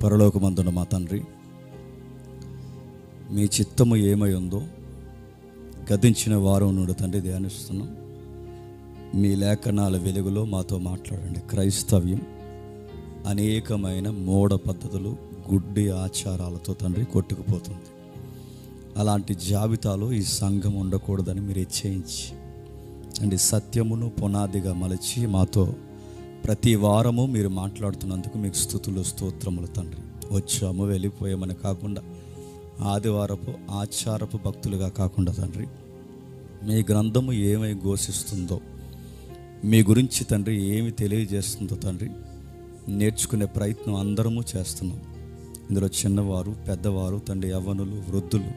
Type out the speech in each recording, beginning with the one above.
పరలోకమందున మా తండ్రి, మీ చిత్తము ఏమై ఉందో గతించిన వారం నుండి తండ్రి ధ్యానిస్తున్నాం. మీ లేఖనాల వెలుగులో మాతో మాట్లాడండి. క్రైస్తవ్యం అనేకమైన మూఢ పద్ధతులు, గుడ్డి ఆచారాలతో తండ్రి కొట్టుకుపోతుంది. అలాంటి జాబితాలో ఈ సంఘం ఉండకూడదని మీరు హెచ్చరించి అండి సత్యమును పునాదిగా మలచి మాతో ప్రతి వారము మీరు మాట్లాడుతున్నందుకు మీకు స్తుతులు స్తోత్రములు తండ్రి. వచ్చాము వెళ్ళిపోయామని కాకుండా, ఆదివారపు ఆచారపు భక్తులుగా కాకుండా తండ్రి, మీ గ్రంథము ఏమై ఘోషిస్తుందో, మీ గురించి తండ్రి ఏమి తెలియజేస్తుందో తండ్రి నేర్చుకునే ప్రయత్నం అందరము చేస్తున్నాం. ఇందులో చిన్నవారు, పెద్దవారు తండ్రి, యవ్వనులు, వృద్ధులు,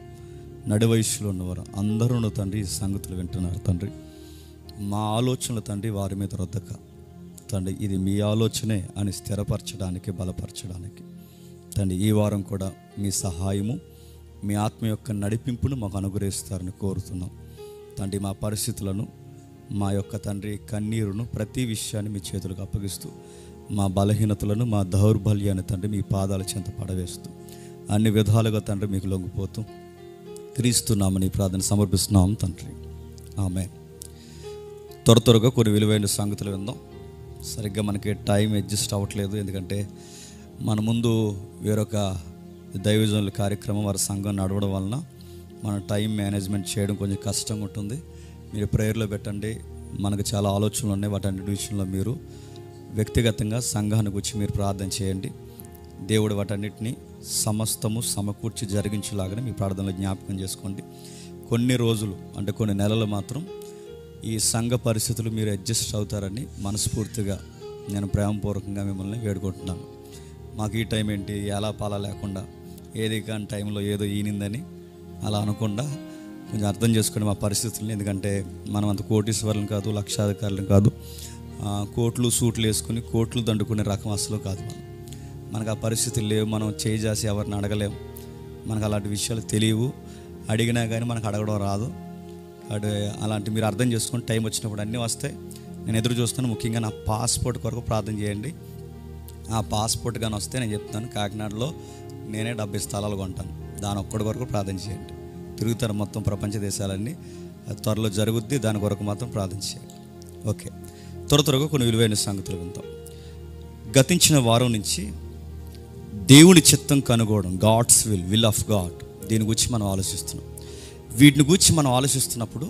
నడి వయసులో ఉన్నవారు అందరూ తండ్రి ఈ సంగతులు వింటున్నారు తండ్రి. మా ఆలోచనలు తండ్రి వారి మీద రుద్దక తండ్రి, ఇది మీ ఆలోచనే అని స్థిరపరచడానికి, బలపరచడానికి తండ్రి ఈ వారం కూడా మీ సహాయము, మీ ఆత్మ యొక్క నడిపింపును మాకు అనుగ్రహిస్తారని కోరుతున్నాం తండ్రి. మా పరిస్థితులను, మా యొక్క తండ్రి కన్నీరును, ప్రతి విషయాన్ని మీ చేతులకు అప్పగిస్తూ, మా బలహీనతలను, మా దౌర్బల్యాన్ని తండ్రి మీ పాదాల చెంత పడవేస్తూ, అన్ని విధాలుగా తండ్రి మీకు లొంగిపోతూ క్రీస్తున్నామని ప్రార్థన సమర్పిస్తున్నాం తండ్రి. ఆమేన్. త్వరగా కొన్ని విలువైన సంగతులు విందాం. సరిగ్గా మనకి టైం అడ్జస్ట్ అవ్వట్లేదు, ఎందుకంటే మన ముందు వేరొక దైవజనుల కార్యక్రమం, వారి సంఘం నడవడం వలన మన టైం మేనేజ్మెంట్ చేయడం కొంచెం కష్టంగా ఉంటుంది. మీరు ప్రేయర్లో పెట్టండి. మనకు చాలా ఆలోచనలు ఉన్నాయి, వాటన్నిటి విషయంలో మీరు వ్యక్తిగతంగా సంఘానికి వచ్చి మీరు ప్రార్థన చేయండి. దేవుడు వాటన్నిటిని సమస్తము సమకూర్చి జరిగించేలాగానే మీ ప్రార్థనలో జ్ఞాపకం చేసుకోండి. కొన్ని రోజులు అంటే కొన్ని నెలలు మాత్రం ఈ సంఘ పరిస్థితులు మీరు అడ్జస్ట్ అవుతారని మనస్ఫూర్తిగా నేను ప్రేమపూర్వకంగా మిమ్మల్ని వేడుకుంటున్నాను. మాకు ఈ టైం ఏంటి, ఎలా పాలా లేకుండా ఏది కాని టైంలో ఏదో ఈనిందని అలా అనకుండా కొంచెం అర్థం చేసుకోండి మా పరిస్థితుల్ని. ఎందుకంటే మనం అంత కోటీశ్వరులను కాదు, లక్షాధికారులను కాదు, కోట్లు సూట్లు వేసుకుని కోట్లు దండుకునే రకం అసలు కాదు. మనకు ఆ పరిస్థితులు లేవు. మనం చేసి ఎవరిని అడగలేము. మనకు అలాంటి విషయాలు తెలియవు. అడిగినా కానీ మనకు అడగడం రాదు. అలాంటి మీరు అర్థం చేసుకొని టైం వచ్చినప్పుడు అన్నీ వస్తాయి. నేను ఎదురు చూస్తాను. ముఖ్యంగా నా పాస్పోర్ట్ కొరకు ప్రార్థన చేయండి. ఆ పాస్పోర్ట్ కానీ వస్తే నేను చెప్తాను, కాకినాడలో నేనే 70 స్థలాలు కొంటాను. దాని ఒక్కడి కొరకు ప్రార్థన చేయండి. తిరుగుతారు మొత్తం ప్రపంచ దేశాలన్నీ. అది త్వరలో జరుగుద్ది. దాని కొరకు మాత్రం ప్రార్థన చేయండి. ఓకే, త్వరగా కొన్ని విలువైన సంగతులు వింటాం. గతించిన వారం నుంచి దేవుని చిత్తం కనుగోవడం, గాడ్స్ విల్ ఆఫ్ గాడ్, దీని గురించి మనం ఆలోచిస్తున్నాం. వీటిని గురించి మనం ఆలోచిస్తున్నప్పుడు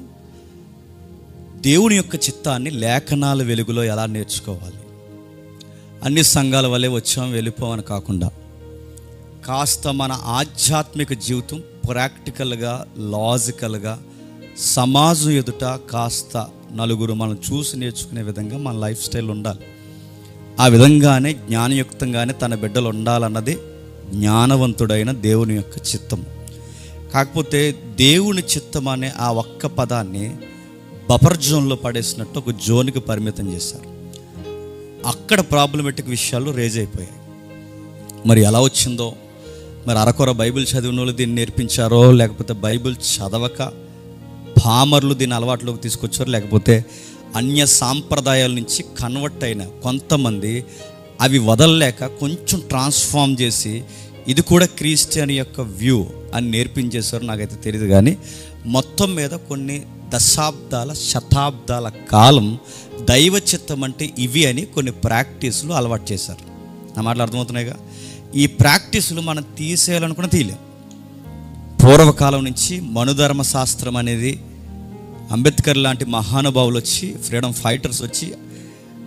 దేవుని యొక్క చిత్తాన్ని లేఖనాల వెలుగులో ఎలా నేర్చుకోవాలి, అన్ని సంఘాల వల్లే వచ్చాం వెళ్ళిపోవని కాకుండా కాస్త మన ఆధ్యాత్మిక జీవితం ప్రాక్టికల్గా, లాజికల్గా సమాజం ఎదుట కాస్త నలుగురు మనం చూసి నేర్చుకునే విధంగా మన లైఫ్ స్టైల్ ఉండాలి. ఆ విధంగానే జ్ఞానయుక్తంగానే తన బిడ్డలు ఉండాలన్నది జ్ఞానవంతుడైన దేవుని యొక్క చిత్తం. కాకపోతే దేవుని చిత్తం అనే ఆ ఒక్క పదాన్ని బఫర్ జోన్లో పడేసినట్టు ఒక జోన్కి పరిమితం చేశారు. అక్కడ ప్రాబ్లమెటిక్ విషయాలు రేజ్ అయిపోయాయి. మరి ఎలా వచ్చిందో, మరి అరకొర బైబిల్ చదివిన వాళ్ళు దీన్ని నేర్పించారో, లేకపోతే బైబిల్ చదవక పామర్లు దీన్ని అలవాట్లోకి తీసుకొచ్చారో, లేకపోతే అన్య సాంప్రదాయాల నుంచి కన్వర్ట్ అయిన కొంతమంది అవి వదలలేక కొంచెం ట్రాన్స్ఫార్మ్ చేసి ఇది కూడా క్రిస్టియన్ యొక్క వ్యూ అని నేర్పించేశారు. నాకైతే తెలియదు. కానీ మొత్తం మీద కొన్ని దశాబ్దాల, శతాబ్దాల కాలం దైవ చిత్తం అంటే ఇవి అని కొన్ని ప్రాక్టీసులు అలవాటు చేశారు. నా మాటలు అర్థమవుతున్నాయిగా. ఈ ప్రాక్టీసులు మనం తీసేయాలనుకున్న తీయలేం. పూర్వకాలం నుంచి మనుధర్మ శాస్త్రం అనేది అంబేద్కర్ లాంటి మహానుభావులు వచ్చి, ఫ్రీడమ్ ఫైటర్స్ వచ్చి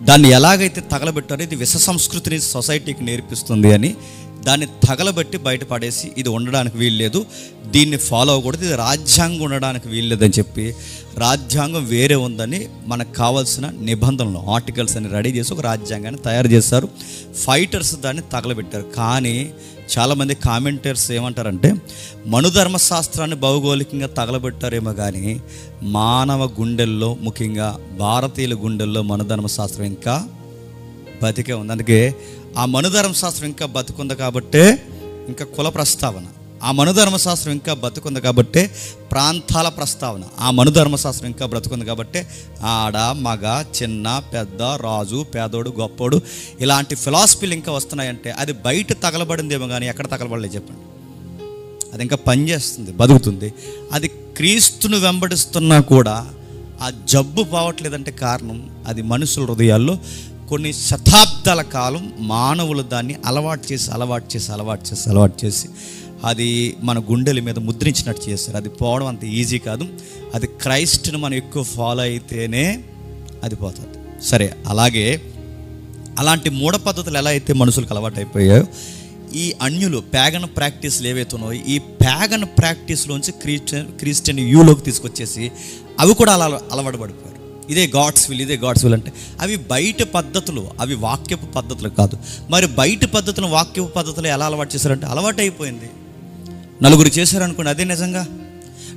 దాన్ని ఎలాగైతే తగలబెట్టారో, ఇది విష సంస్కృతిని సొసైటీకి నేర్పిస్తుంది అని దాన్ని తగలబెట్టి బయటపడేసి ఇది ఉండడానికి వీల్లేదు, దీన్ని ఫాలో అవ్వకూడదు, ఇది రాజ్యాంగం ఉండడానికి వీల్లేదని చెప్పి రాజ్యాంగం వేరే ఉందని మనకు కావాల్సిన నిబంధనలు, ఆర్టికల్స్ అని రెడీ చేసి ఒక రాజ్యాంగాన్ని తయారు చేశారు. ఫైటర్స్ దాన్ని తగలబెట్టారు. కానీ చాలామంది కామెంటర్స్ ఏమంటారంటే మనుధర్మశాస్త్రాన్ని భౌగోళికంగా తగలబెట్టారేమో కానీ మానవ గుండెల్లో, ముఖ్యంగా భారతీయుల గుండెల్లో మనుధర్మశాస్త్రం ఇంకా బతికే ఉంది. అందుకే ఆ మనుధర్మశాస్త్రం ఇంకా బతికుంది కాబట్టే ఇంకా కుల ప్రస్తావన, ఆ మనుధర్మశాస్త్రం ఇంకా బతుకుంది కాబట్టే ప్రాంతాల ప్రస్తావన. ఆ మనుధర్మశాస్త్రం ఇంకా బ్రతుకుంది కాబట్టే ఆడ, మగ, చిన్న, పెద్ద, రాజు, పేదోడు, గొప్పోడు ఇలాంటి ఫిలాసఫీలు ఇంకా వస్తున్నాయంటే అది బయట తగలబడిందేమో కానీ ఎక్కడ తగలబడలేదు చెప్పండి. అది ఇంకా పనిచేస్తుంది, బతుకుతుంది. అది క్రీస్తును వెంబడిస్తున్నా కూడా ఆ జబ్బు పోవట్లేదంటే కారణం అది మనుషుల హృదయాల్లో కొన్ని శతాబ్దాల కాలం మానవులు దాన్ని అలవాటు చేసి అది మన గుండెల మీద ముద్రించినట్టు చేస్తారు. అది పోవడం అంత ఈజీ కాదు. అది క్రైస్ట్ను మనం ఎక్కువ ఫాలో అయితేనే అది పోతుంది. సరే, అలాగే అలాంటి మూఢ పద్ధతులు ఎలా అయితే మనుషులకు అలవాటు అయిపోయాయో ఈ అన్యులు ప్యాగన్ ప్రాక్టీస్లు ఏవైతే ఉన్నాయో ఈ ప్యాగన్ ప్రాక్టీస్లోంచి క్రిస్టియన్ యూలోకి తీసుకొచ్చేసి అవి కూడా అలవాటు పడిపోయారు. ఇదే గాడ్స్ విల్ అంటే అవి బయట పద్ధతులు, అవి వాక్యపు పద్ధతులు కాదు. మరి బయట పద్ధతులు వాక్యపు పద్ధతులు ఎలా అలవాటు చేశారంటే అలవాటు అయిపోయింది. నలుగురు చేశారనుకోండి, అదే నిజంగా.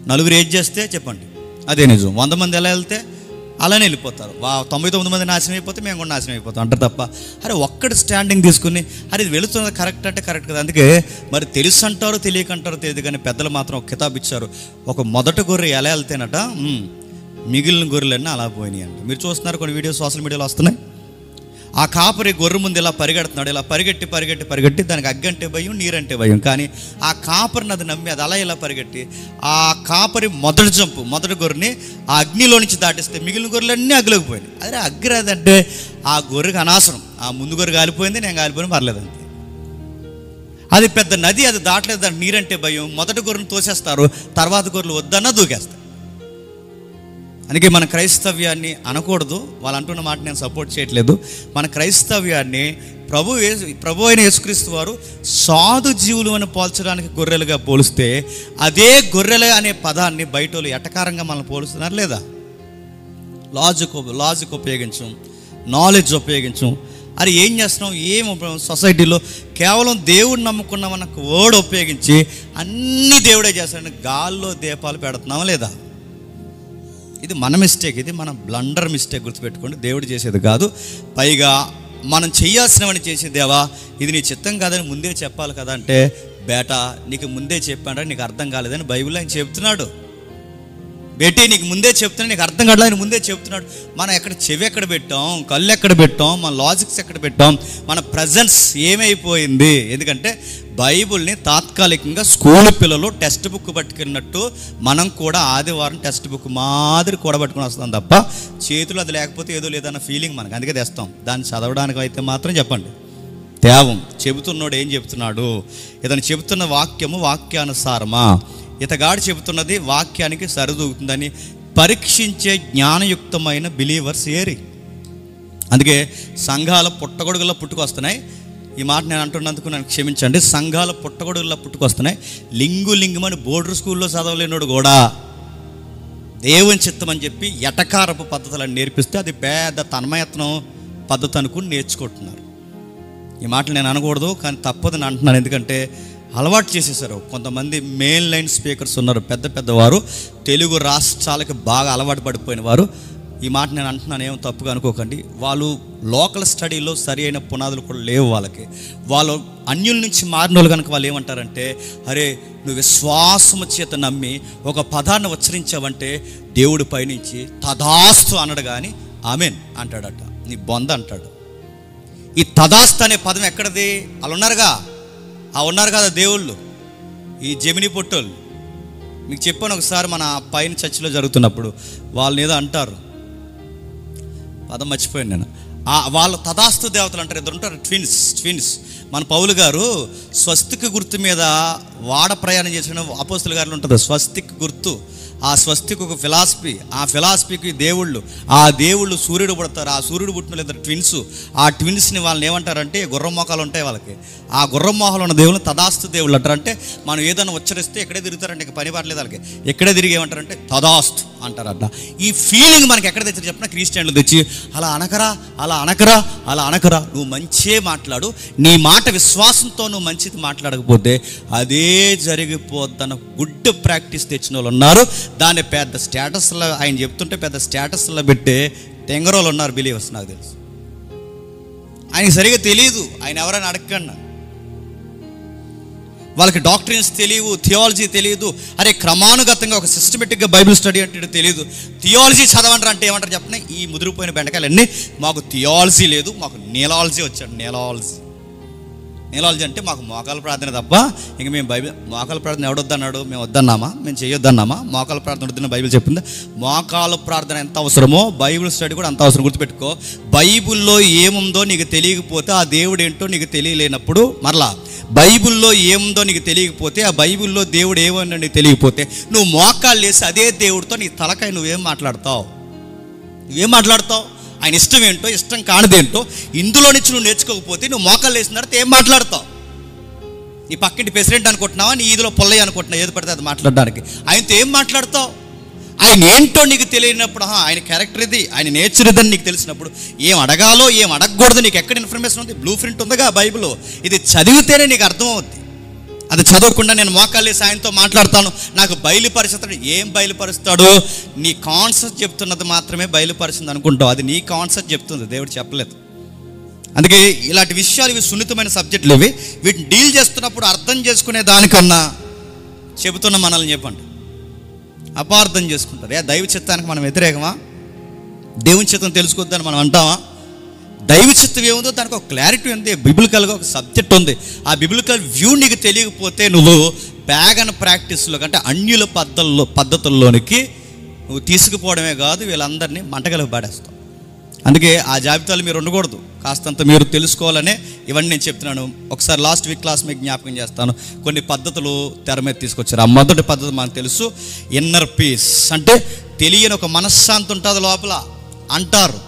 నలుగురు ఏది చేస్తే చెప్పండి అదే నిజం. 100 మంది ఎలా వెళ్తే అలానే వెళ్ళిపోతారు. 99 మంది నాశనం అయిపోతే మేము కూడా నాశనం అయిపోతాం అంటారు తప్ప, అరే ఒక్కటి స్టాండింగ్ తీసుకుని అరే ఇది వెళుతున్నది కరెక్ట్ అంటే కరెక్ట్ కదా. అందుకే మరి తెలుసు అంటారు, తెలియకంటారు తెలియదు, కానీ పెద్దలు మాత్రం ఒక కితాబ్ ఇచ్చారు. ఒక మొదటి గొర్రె ఎలా వెళ్తేనట మిగిలిన గొర్రెలన్నీ అలా పోయినాయి అంట. మీరు చూస్తున్నారు, కొన్ని వీడియోస్ సోషల్ మీడియాలో వస్తున్నాయి. ఆ కాపరి గొర్రె ముందు ఇలా పరిగెడుతున్నాడు, ఇలా పరిగెట్టి దానికి అగ్గంటే భయం, నీరంటే భయం. కానీ ఆ కాపరిని అది నమ్మి అది అలా ఇలా పరిగెట్టి ఆ కాపరి మొదటి గొర్రెని ఆ అగ్నిలో నుంచి దాటిస్తే మిగిలిన గొర్రెలన్నీ అగ్గిలోకి పోయినాయి. అదే అగ్గి రాదంటే ఆ గొర్రెకి అనవసరం. ఆ ముందు గొర్రె కాలిపోయింది, నేను కాలిపోయినా పర్లేదంతే. అది పెద్ద నది, అది దాటలేదు, దానికి నీరంటే భయం. మొదటి గొర్రెని తోసేస్తారు, తర్వాత గొర్రెలు వద్దన్నా దూకేస్తారు. అందుకే మన క్రైస్తవ్యాన్ని అనకూడదు. వాళ్ళు అంటున్న మాట నేను సపోర్ట్ చేయట్లేదు. మన క్రైస్తవ్యాన్ని ప్రభు అయిన యేసుక్రీస్తు వారు సాధు జీవులు అని పోల్చడానికి గొర్రెలుగా పోలిస్తే అదే గొర్రెలు అనే పదాన్ని బయట వాళ్ళు ఎటకారంగా మనల్ని పోలుస్తున్నారు లేదా? లాజిక్ ఉపయోగించం, నాలెడ్జ్ ఉపయోగించం. అది ఏం చేస్తున్నాం? సొసైటీలో కేవలం దేవుడిని నమ్ముకున్నామన్న వర్డ్ ఉపయోగించి అన్ని దేవుడే చేస్తాడని గాల్లో దీపాలు పెడుతున్నామా లేదా? ఇది మన మిస్టేక్, ఇది మన బ్లండర్ మిస్టేక్. గుర్తుపెట్టుకోండి, దేవుడు చేసేది కాదు. పైగా మనం చేయాల్సినవని చేసే దేవా ఇది నీ చిత్తం కాదని ముందే చెప్పాలి కదా అంటే, బేటా నీకు ముందే చెప్పాడా, నీకు అర్థం కాలేదని బైబిల్లో ఆయన చెప్తున్నాడు. బేటీ నీకు ముందే చెప్తున్నాడు, నీకు అర్థం కాదు ఆయన ముందే చెప్తున్నాడు. మనం చెవి ఎక్కడ పెట్టాం, కళ్ళు ఎక్కడ పెట్టాం, మన లాజిక్స్ ఎక్కడ పెట్టాం, మన ప్రజెన్స్ ఏమైపోయింది? ఎందుకంటే బైబుల్ని తాత్కాలికంగా స్కూల్ పిల్లలు టెక్స్ట్ బుక్ పట్టుకున్నట్టు మనం కూడా ఆదివారం టెక్స్ట్ బుక్ మాదిరి కూడబట్టుకుని వస్తాం తప్ప చేతులు అది లేకపోతే ఏదో లేదన్న ఫీలింగ్ మనకు. అందుకే తెస్తాం. దాన్ని చదవడానికి అయితే మాత్రం చెప్పండి తేవం. చెబుతున్నోడు ఏం చెబుతున్నాడు? ఇతను చెబుతున్న వాక్యము వాక్యానుసారమా, ఇతగాడు చెబుతున్నది వాక్యానికి సరిదూగుతుందని పరీక్షించే జ్ఞానయుక్తమైన బిలీవర్స్ ఏరి. అందుకే సంఘాల పుట్టగొడుగుల్లో పుట్టుకొస్తున్నాయి. ఈ మాట నేను అంటున్నందుకు నన్ను క్షమించండి. సంఘాల పుట్టగొడుగుల్లో పుట్టుకొస్తున్నాయి. లింగుమని బోర్డర్ స్కూల్లో చదవలేనోడు కూడా దేవుని చిత్తం అని చెప్పి ఎటకారపు పద్ధతులను నేర్పిస్తే అది పెద్ద తన్మయత్నం పద్ధతి అనుకుని నేర్చుకుంటున్నారు. ఈ మాటలు నేను అనకూడదు, కానీ తప్పదని అంటున్నాను. ఎందుకంటే అలవాటు చేసేసారు. కొంతమంది మెయిన్ లైన్ స్పీకర్స్ ఉన్నారు, పెద్దవారు, తెలుగు రాష్ట్రాలకు బాగా అలవాటు పడిపోయిన వారు. ఈ మాట నేను అంటున్నాను, ఏమో తప్పుగా అనుకోకండి. వాళ్ళు లోకల్ స్టడీలో సరి అయిన పునాదులు కూడా లేవు వాళ్ళకి. వాళ్ళు అన్యుల నుంచి మారిన వాళ్ళు కనుక వాళ్ళు ఏమంటారంటే, అరే నువ్వు విశ్వాసము చేత నమ్మి ఒక పదాన్ని ఉచ్చరించావంటే దేవుడి పైనుంచి తదాస్తు అనడు కానీ ఆమెన్ అంటాడట, నీ బొంద అంటాడు. ఈ తదాస్తు అనే పదం ఎక్కడది? వాళ్ళు ఉన్నారు కదా దేవుళ్ళు, ఈ జమిని పొట్టోళ్ళు. మీకు చెప్పాను ఒకసారి, మన పైన చర్చిలో జరుగుతున్నప్పుడు వాళ్ళని ఏదో అంటారు, పదం మర్చిపోయాను నేను. వాళ్ళు తదాస్తు దేవతలు అంటారు. ఇద్దరు ఉంటారు, ట్విన్స్. మన పౌలు గారు స్వస్తిక్ గుర్తు మీద వాడ ప్రయాణం చేసిన అపోస్తుల గారిలో ఉంటుంది స్వస్తిక్ గుర్తు. ఆ స్వస్తిక్ ఒక ఫిలాసఫీ, ఆ ఫిలాసఫీకి దేవుళ్ళు, ఆ దేవుళ్ళు సూర్యుడు పుడతారు. ఆ సూర్యుడు పుట్టిన ఇద్దరు ట్విన్స్. ఆ ట్విన్స్ని వాళ్ళని ఏమంటారంటే గుర్రం మోకాలు ఉంటాయి వాళ్ళకి. ఆ గుర్రం మోకాలు ఉన్న దేవుళ్ళు తదాస్తు దేవుళ్ళు అంటారు. అంటే మనం ఏదైనా ఉచ్చరిస్తే ఎక్కడే తిరుగుతారంటే ఇక పని పడలేదు వాళ్ళకి. ఎక్కడే తిరిగి ఏమంటారంటే తదాస్తు అంటారంట. ఈ ఫీలింగ్ మనకి ఎక్కడ తెచ్చి చెప్పినా క్రిస్టియన్లు తెచ్చి అలా అనకరా, నువ్వు మంచే మాట్లాడు, నీ మాట విశ్వాసంతో నువ్వు మంచిది మాట్లాడకపోతే అదే జరిగిపోద్దన్న గుడ్ ప్రాక్టీస్ తెచ్చిన వాళ్ళు ఉన్నారు. దాన్ని పెద్ద స్టేటస్లో ఆయన చెప్తుంటే పెద్ద స్టేటస్లో పెట్టే తెంగరోళ్ళు ఉన్నారు బిలీవర్స్. నాకు తెలుసు, ఆయనకి సరిగా తెలియదు. ఆయన ఎవరైనా అడగండి. వాళ్ళకి డాక్టరీన్స్ తెలియవు, థియాలజీ తెలియదు. అరే క్రమానుగతంగా ఒక సిస్టమేటిక్గా బైబిల్ స్టడీ అంటే తెలియదు. థియాలజీ చదవంటారు అంటే ఏమంటారు చెప్పిన, ఈ ముదిరిపోయిన బెండకాయలన్నీ మాకు థియాలజీ లేదు, మాకు నీలాలజీ వచ్చాడు. నీలాలజీ అంటే మాకు మోకాల ప్రార్థన తప్ప ఇంక మేము బైబిల్ మోకాల ప్రార్థన ఎవడొద్దన్నాడు, మేము వద్దన్నామా, మేము చేయొద్దన్నామా? మోకాల ప్రార్థన వద్దని బైబిల్ చెప్పింది. మోకాల ప్రార్థన ఎంత అవసరమో బైబిల్ స్టడీ కూడా అంత అవసరం. గుర్తుపెట్టుకో, బైబిల్లో ఏముందో నీకు తెలియకపోతే, ఆ దేవుడు ఏంటో నీకు తెలియలేనప్పుడు, మరలా బైబిల్లో ఏముందో నీకు తెలియకపోతే, ఆ బైబిల్లో దేవుడు ఏమన్నా నీకు తెలియకపోతే, నువ్వు మోకాళ్ళు వేసి అదే దేవుడితో నీ తలకాయ నువ్వేం మాట్లాడతావు? ఆయన ఇష్టం ఏంటో, ఇష్టం కానిదేంటో ఇందులో నుంచి నువ్వు నేర్చుకోకపోతే నువ్వు మోకాళ్ళు వేసిన తర్వాత ఏం మాట్లాడతావు? నీ పక్కింటి ప్రెసిడెంట్ అనుకుంటున్నావా, నీ ఈదులో పొల్లయ్య అనుకుంటున్నావు, ఏది పడితే అది మాట్లాడడానికి. ఆయనతో ఏం మాట్లాడతావు? ఆయన ఏంటో నీకు తెలియనప్పుడు, ఆయన క్యారెక్టర్ ఇది, ఆయన నేచర్ ఇదని నీకు తెలిసినప్పుడు ఏం అడగాలో ఏం అడగకూడదు నీకు ఎక్కడ ఇన్ఫర్మేషన్ ఉంది? బ్లూ ప్రింట్ ఉందిగా బైబిల్. ఇది చదివితేనే నీకు అర్థమవుద్ది. అది చదవకుండా నేను మోకాళ్ళేసి ఆయనతో మాట్లాడతాను, నాకు బయలుపరుస్తాడు. ఏం బయలుపరుస్తాడు? నీ కాన్సెప్ట్ చెప్తున్నది మాత్రమే బయలుపరుస్తుంది అనుకుంటావు. అది నీ కాన్సెప్ట్ చెప్తుంది, దేవుడు చెప్పలేదు. అందుకే ఇలాంటి విషయాలు, ఇవి సున్నితమైన సబ్జెక్టులు. వీటిని డీల్ చేస్తున్నప్పుడు అర్థం చేసుకునే దానికన్నా చెబుతున్న మనల్ని చెప్పండి అపార్థం చేసుకుంటారు. దైవ చిత్తానికి మనం వ్యతిరేకమా? దేవుని చిత్తం తెలుసుకోవద్దని మనం అంటామా? దైవ చిత్తం ఏముందో దానికి ఒక క్లారిటీ ఉంది, బిబిలికల్గా ఒక సబ్జెక్ట్ ఉంది. ఆ బిబిలికల్ వ్యూ నీకు తెలియకపోతే నువ్వు ప్యాగన్ ప్రాక్టీస్లో అంటే అన్యుల పద్ధతుల్లోనికి నువ్వు తీసుకుపోవడమే కాదు, వీళ్ళందరినీ మంటగలిగి పాడేస్తావు. అందుకే ఆ జాబితాలు మీరు ఉండకూడదు. కాస్తంత మీరు తెలుసుకోవాలనే ఇవన్నీ నేను చెప్తున్నాను. ఒకసారి లాస్ట్ వీక్ క్లాస్ మీకు జ్ఞాపకం చేస్తాను. కొన్ని పద్ధతులు తెర మీద తీసుకొచ్చారు. ఆ మొదటి పద్ధతి మనకు తెలుసు, ఇన్నర్ పీస్. అంటే తెలియని ఒక మనశ్శాంతి ఉంటుంది లోపల అంటారు.